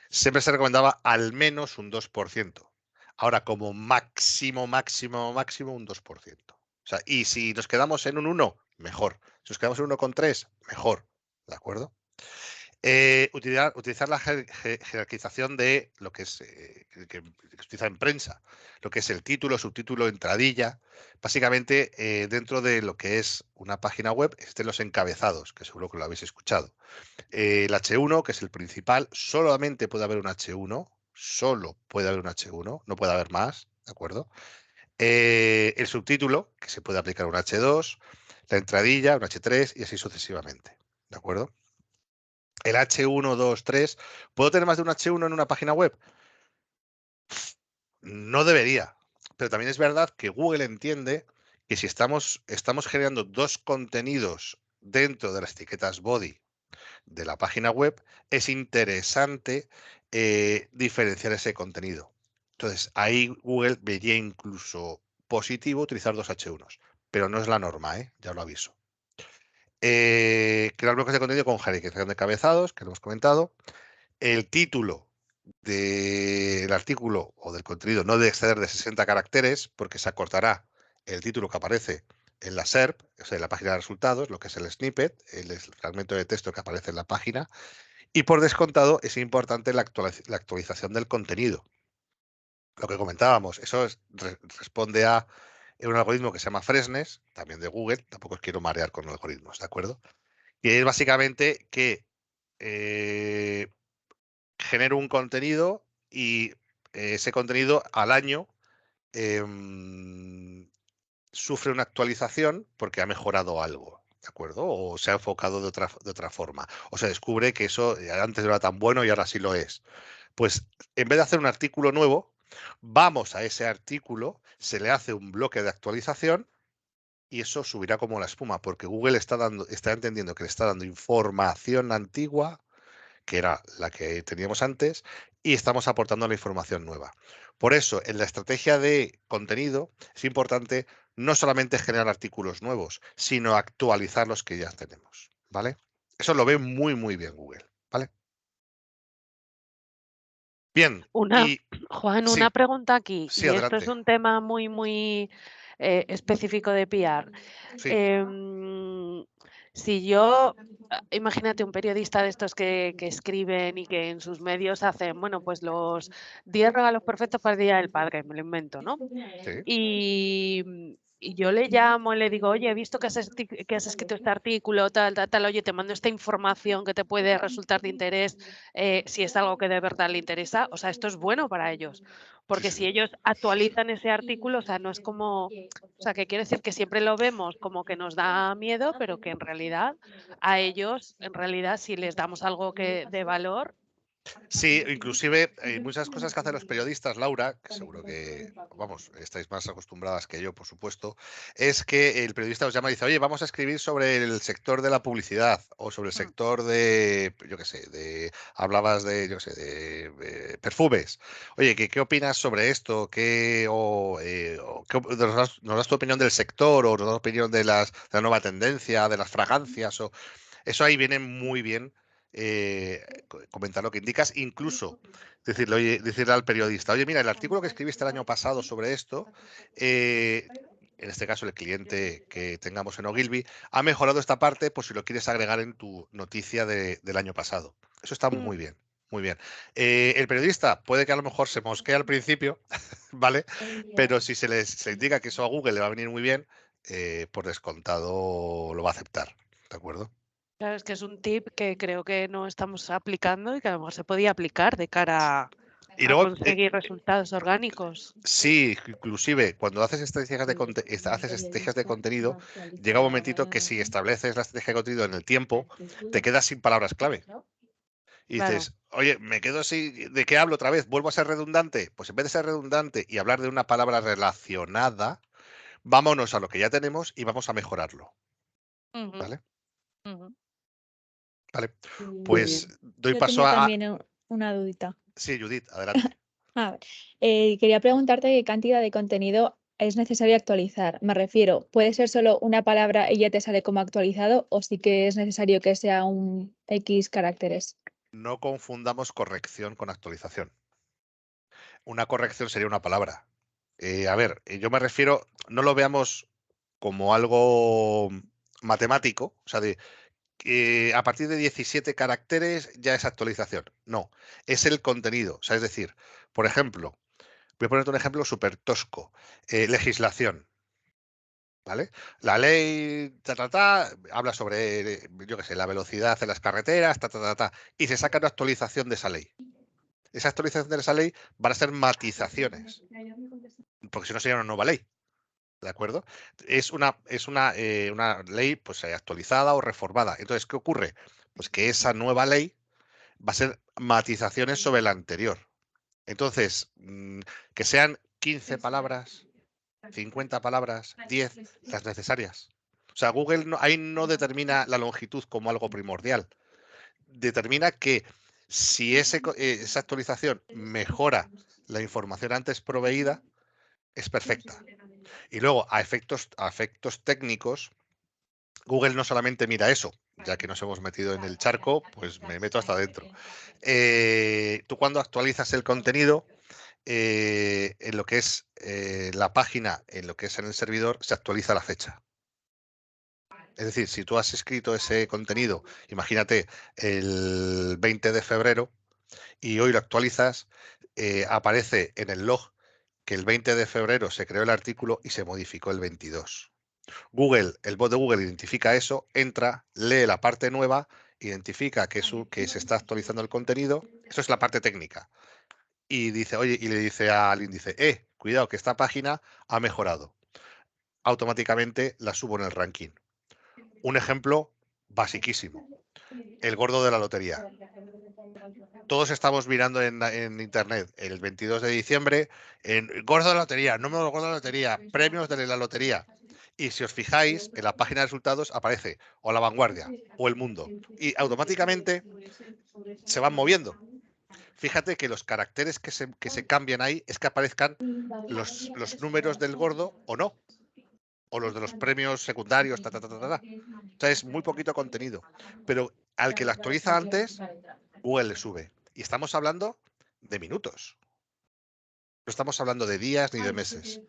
siempre se recomendaba al menos un 2%. Ahora, como máximo, un 2%. O sea, y si nos quedamos en un 1, mejor. Si nos quedamos en 1,3, mejor. ¿De acuerdo? Utilizar la jerarquización de lo que es que se utiliza en prensa, lo que es el título, subtítulo, entradilla. Básicamente, dentro de lo que es una página web, estén los encabezados, que seguro que lo habéis escuchado. El H1, que es el principal, solamente puede haber un H1, solo puede haber un H1, no puede haber más, ¿de acuerdo? El subtítulo, que se puede aplicar un H2, la entradilla, un H3 y así sucesivamente, ¿de acuerdo? El H1, 2, 3. ¿Puedo tener más de un H1 en una página web? No debería. Pero también es verdad que Google entiende que si estamos generando dos contenidos dentro de las etiquetas body de la página web, es interesante diferenciar ese contenido. Entonces, ahí Google vería incluso positivo utilizar dos H1s, pero no es la norma, ya lo aviso. Crear bloques de contenido con jerarquización de cabezados, que lo hemos comentado. El título del artículo o del contenido no debe exceder de 60 caracteres porque se acortará el título que aparece en la SERP, o sea, en la página de resultados, lo que es el snippet, el fragmento de texto que aparece en la página. Y por descontado es importante la actualización del contenido. Lo que comentábamos, eso responde a un algoritmo que se llama Fresnes, también de Google, tampoco os quiero marear con algoritmos, ¿de acuerdo? Que es básicamente que genero un contenido y ese contenido al año sufre una actualización porque ha mejorado algo, ¿de acuerdo? O se ha enfocado de otra forma. O se descubre que eso antes no era tan bueno y ahora sí lo es. Pues en vez de hacer un artículo nuevo, vamos a ese artículo, se le hace un bloque de actualización y eso subirá como la espuma, porque Google está entendiendo que le está dando información antigua, que era la que teníamos antes, y estamos aportando la información nueva. Por eso, en la estrategia de contenido es importante no solamente generar artículos nuevos, sino actualizar los que ya tenemos, ¿vale? Eso lo ve muy, muy bien Google, ¿vale? Bien, y Juan, sí, una pregunta aquí, sí, y esto es adelante. un tema muy específico de PR. Sí, Si yo, imagínate un periodista de estos que escriben y que en sus medios hacen, bueno, pues los 10 regalos perfectos para el Día del Padre, me lo invento, ¿no? sí. Y yo le llamo y le digo, oye, he visto que que has escrito este artículo, tal, oye, te mando esta información que te puede resultar de interés, si es algo que de verdad le interesa. O sea, esto es bueno para ellos, Sí, porque si sí. ellos actualizan ese artículo, o sea, no es como, o sea, que quiere decir que siempre lo vemos como que nos da miedo, pero que en realidad a ellos, en realidad, si les damos algo de valor. Sí, inclusive hay muchas cosas que hacen los periodistas, Laura, que seguro que, vamos, estáis más acostumbradas que yo, por supuesto, es que el periodista os llama y dice, oye, vamos a escribir sobre el sector de la publicidad o sobre el Mm, sector de, yo qué sé, hablabas de, yo qué sé, de perfumes. Oye, ¿qué opinas sobre esto? Nos das tu opinión del sector o nos das tu opinión de de la nueva tendencia, de las fragancias? Eso ahí viene muy bien comentar lo que indicas, incluso decirle al periodista, oye, mira, el artículo que escribiste el año pasado sobre esto, en este caso el cliente que tengamos en Ogilvy, ha mejorado esta parte por si lo quieres agregar en tu noticia del año pasado. Eso está mm. muy bien. Muy bien. El periodista puede que a lo mejor se mosquee al principio, ¿vale? Pero si se le indica que eso a Google le va a venir muy bien, por descontado lo va a aceptar. ¿De acuerdo? Claro, es que es un tip que creo que no estamos aplicando y que a lo mejor se podía aplicar de cara Y a luego, conseguir resultados orgánicos. sí, inclusive cuando haces estrategias de contenido, llega un momentito que si estableces la estrategia de contenido en el tiempo, te quedas sin palabras clave. Y Claro. dices, oye, me quedo así, ¿de qué hablo otra vez? ¿Vuelvo a ser redundante? Pues en vez de ser redundante y hablar de una palabra relacionada, vámonos a lo que ya tenemos y vamos a mejorarlo. Ujú, ¿Vale? ujú. Vale. Muy Pues bien. doy Yo paso tenía a... también una dudita. Sí, Judith, adelante. A ver, quería preguntarte qué cantidad de contenido es necesario actualizar. Me refiero, ¿puede ser solo una palabra y ya te sale como actualizado o sí que es necesario que sea un X caracteres? No confundamos corrección con actualización. Una corrección sería una palabra. A ver, yo me refiero, no lo veamos como algo matemático, o sea, de a partir de 17 caracteres ya es actualización. No, es el contenido. O sea, es decir, por ejemplo, voy a ponerte un ejemplo súper tosco. Legislación. ¿Vale? La ley habla sobre, yo qué sé, la velocidad en las carreteras, y se saca una actualización de esa ley. Esa actualización de esa ley van a ser matizaciones, porque si no sería una nueva ley. ¿De acuerdo? Es una ley pues, actualizada o reformada. Entonces, ¿qué ocurre? Pues que esa nueva ley va a ser matizaciones sobre la anterior. Entonces, que sean 15 palabras, 50 palabras, 10, las necesarias. O sea, Google ahí no determina la longitud como algo primordial. Determina que si esa actualización mejora la información antes proveída, es perfecta. Y luego, a efectos técnicos, Google no solamente mira eso, ya que nos hemos metido en el charco, pues me meto hasta adentro. Tú cuando actualizas el contenido, en lo que es la página, en lo que es en el servidor, se actualiza la fecha. Es decir, si tú has escrito ese contenido, imagínate el 20 de febrero y hoy lo actualizas, aparece en el log que el 20 de febrero se creó el artículo y se modificó el 22. Google, el bot de Google identifica eso, entra, lee la parte nueva, identifica que se está actualizando el contenido. Eso es la parte técnica. Y dice, oye, y le dice al índice, cuidado que esta página ha mejorado. Automáticamente la subo en el ranking. Un ejemplo basiquísimo. El gordo de la lotería. Todos estamos mirando en internet el 22 de diciembre en gordo de la lotería, número de gordo de la lotería, premios de la lotería. Y si os fijáis, en la página de resultados aparece o La Vanguardia o El Mundo. Y automáticamente se van moviendo. Fíjate que los caracteres que se cambian ahí es que aparezcan los números del gordo o no. O los de los premios secundarios, O sea, es muy poquito contenido. Pero al que lo actualiza antes, Google le sube. Y estamos hablando de minutos. No estamos hablando de días ni de meses.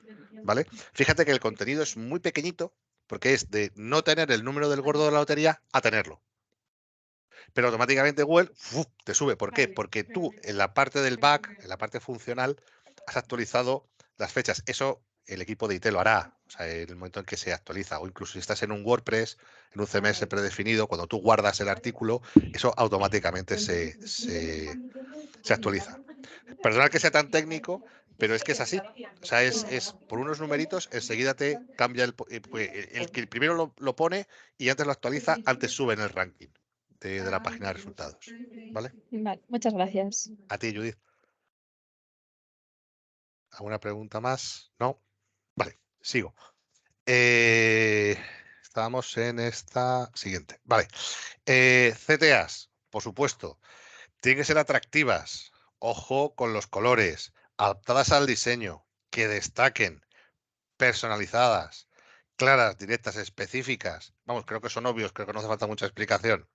¿Vale? Fíjate que el contenido es muy pequeñito porque es de no tener el número del gordo de la lotería a tenerlo. Pero automáticamente Google te sube. ¿Por qué? Porque tú en la parte del back, en la parte funcional, has actualizado las fechas. Eso el equipo de IT lo hará, o sea, en el momento en que se actualiza. O incluso si estás en un WordPress, en un CMS predefinido, cuando tú guardas el artículo, eso automáticamente se actualiza. Perdonad que sea tan técnico, pero es que es así. O sea, es por unos numeritos, enseguida te cambia el que primero lo pone y antes lo actualiza, antes sube en el ranking de la página de resultados. ¿Vale? Vale, muchas gracias. A ti, Judith. ¿Alguna pregunta más? No. Vale, sigo. Estábamos en esta siguiente. Vale. CTAs, por supuesto, tienen que ser atractivas. Ojo con los colores, adaptadas al diseño, que destaquen, personalizadas, claras, directas, específicas. Vamos, creo que son obvios, creo que no hace falta mucha explicación.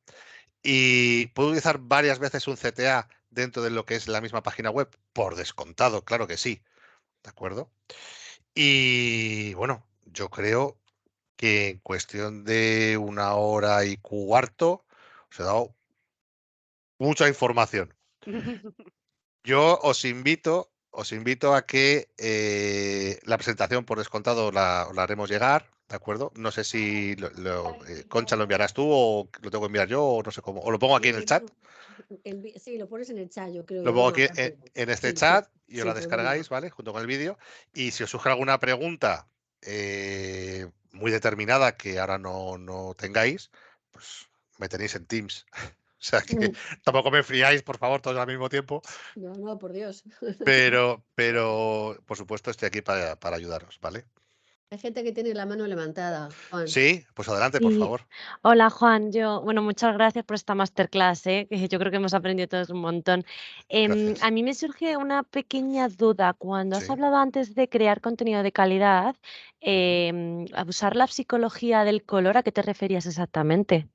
¿Y puedo utilizar varias veces un CTA dentro de lo que es la misma página web? Por descontado, claro que sí. ¿De acuerdo? Y bueno, yo creo que en cuestión de 1 hora y cuarto os he dado mucha información. Yo os invito a que la presentación por descontado la haremos llegar, ¿de acuerdo? No sé si Concha lo enviarás tú o lo tengo que enviar yo o no sé cómo. O lo pongo aquí en el chat. Sí, lo pones en el chat, yo creo. Lo pongo aquí en este Sí, chat y os sí, la por descargáis, vídeo. ¿vale? Junto con el vídeo. Y si os surge alguna pregunta muy determinada que ahora no tengáis, pues me tenéis en Teams. O sea que tampoco me friáis, por favor, todos al mismo tiempo. No, por Dios. Pero por supuesto, estoy aquí para ayudaros, ¿vale? Hay gente que tiene la mano levantada, Juan. Sí, pues adelante, por Sí. favor. Hola Juan, bueno, muchas gracias por esta masterclass, que yo creo que hemos aprendido todos un montón. Gracias. A mí me surge una pequeña duda. Cuando has Sí. hablado antes de crear contenido de calidad, a usar la psicología del color, ¿a qué te referías exactamente?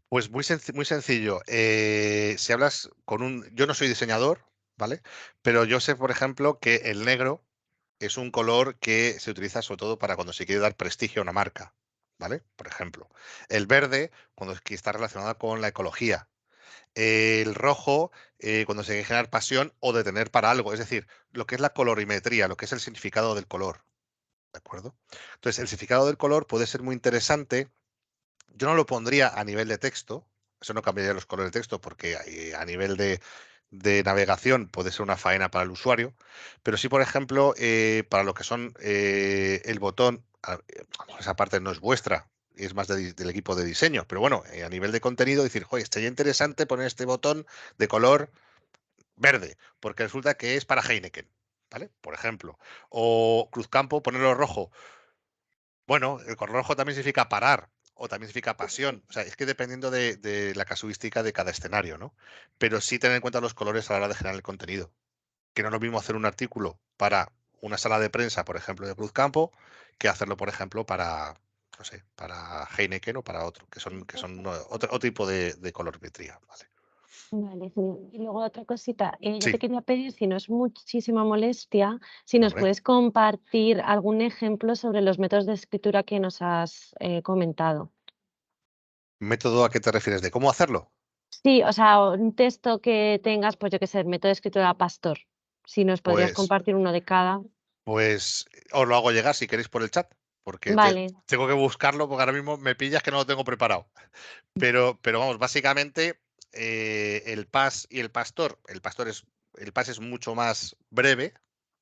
Pues muy sencillo. Si hablas con yo no soy diseñador, ¿vale? Pero yo sé, por ejemplo, que el negro es un color que se utiliza sobre todo para cuando se quiere dar prestigio a una marca, ¿vale? Por ejemplo, el verde cuando está relacionado con la ecología, el rojo cuando se quiere generar pasión o detener para algo, es decir, lo que es la colorimetría, lo que es el significado del color, ¿de acuerdo? Entonces, el significado del color puede ser muy interesante. Yo no lo pondría a nivel de texto, eso no cambiaría los colores de texto porque a nivel de navegación puede ser una faena para el usuario, pero sí, por ejemplo, para lo que son el botón, esa parte no es vuestra, es más del equipo de diseño, pero bueno, a nivel de contenido, decir, joder, estaría interesante poner este botón de color verde, porque resulta que es para Heineken, ¿vale? Por ejemplo, o Cruzcampo, ponerlo rojo. Bueno, el color rojo también significa parar o también significa pasión. O sea, es que dependiendo de la casuística de cada escenario, ¿no? Pero sí tener en cuenta los colores a la hora de generar el contenido. Que no es lo mismo hacer un artículo para una sala de prensa, por ejemplo, de Cruzcampo, que hacerlo, por ejemplo, para, no sé, para Heineken o para otro, que son otro tipo de colorimetría, ¿vale? Vale, genial. Y luego otra cosita, yo Sí, te quería pedir, si no es muchísima molestia, si nos hombre. puedes compartir algún ejemplo sobre los métodos de escritura que nos has comentado. ¿Método a qué te refieres? ¿De cómo hacerlo? Sí, o sea, un texto que tengas, pues yo qué sé, método de escritura Pastor. Si nos podrías Pues, compartir uno de cada. pues os lo hago llegar si queréis por el chat, porque Vale. tengo que buscarlo porque ahora mismo me pillas que no lo tengo preparado. Pero vamos, básicamente el pas y el pas es mucho más breve,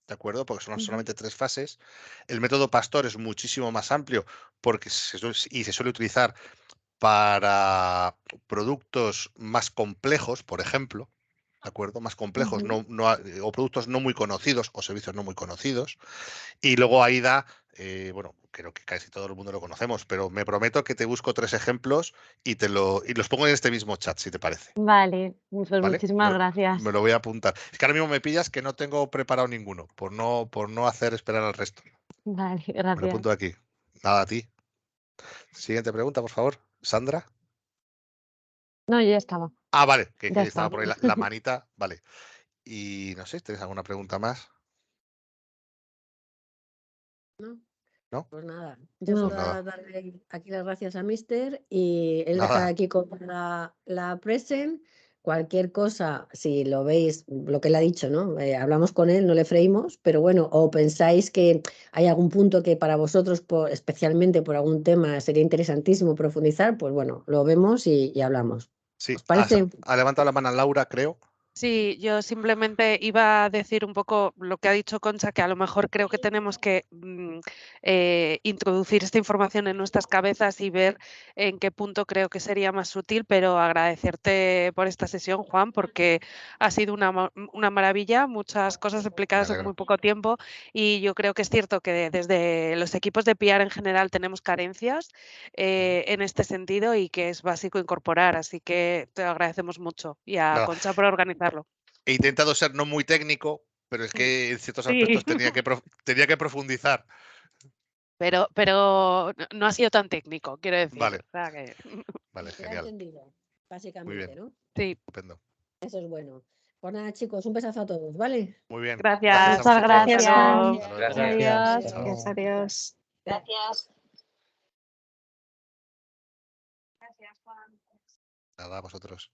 ¿de acuerdo? Porque son Ujú. solamente 3 fases. El método pastor es muchísimo más amplio porque se suele utilizar para productos más complejos, por ejemplo, ¿de acuerdo? Más complejos, Ujú. o productos no muy conocidos o servicios no muy conocidos. Y luego AIDA, bueno, creo que casi todo el mundo lo conocemos, pero me prometo que te busco 3 ejemplos y los pongo en este mismo chat, si te parece, Vale, pues ¿vale? Me muchísimas lo, me gracias. lo voy a apuntar. Es que ahora mismo me pillas que no tengo preparado ninguno, por no hacer esperar al resto. Vale, Me lo gracias. apunto aquí. Nada, a ti. Siguiente pregunta, por favor. Sandra. No, yo ya estaba, Ah, vale, que, ya que está. estaba por ahí la manita. Vale. Y no sé, ¿tenéis alguna pregunta más? ¿No? ¿No? Pues nada, yo Pues No. solo nada, darle aquí las gracias a Mister y él dejar nada. aquí con la present. Cualquier cosa, si lo veis, lo que él ha dicho, ¿no? Hablamos con él, no le freímos, pero bueno, o pensáis que hay algún punto que para vosotros, especialmente por algún tema, sería interesantísimo profundizar, pues bueno, lo vemos y hablamos. Sí, ¿Os parece? ha levantado la mano Laura, creo. Sí, yo simplemente iba a decir un poco lo que ha dicho Concha, que a lo mejor creo que tenemos que introducir esta información en nuestras cabezas y ver en qué punto creo que sería más útil, pero agradecerte por esta sesión, Juan, porque ha sido una maravilla, muchas cosas Me explicadas en muy alegro. poco tiempo y yo creo que es cierto que desde los equipos de PR en general tenemos carencias en este sentido y que es básico incorporar, así que te lo agradecemos mucho y a Nada. Concha por organizarlo. He intentado ser no muy técnico, pero es Mm, que en ciertos sí, aspectos tenía que profundizar. pero no ha sido tan técnico, quiero decir. Vale, O sea que, vale, Se ha genial. entendido, Muy básicamente, bien, ¿no? sí, estupendo. Eso es bueno. Pues nada, chicos, un besazo a todos, ¿vale? Muy bien. Gracias a gracias. Muchas vosotros. Hasta gracias. luego. Hasta luego. Gracias. Adiós. Chao. Gracias, adiós. Gracias. Nada, a vosotros.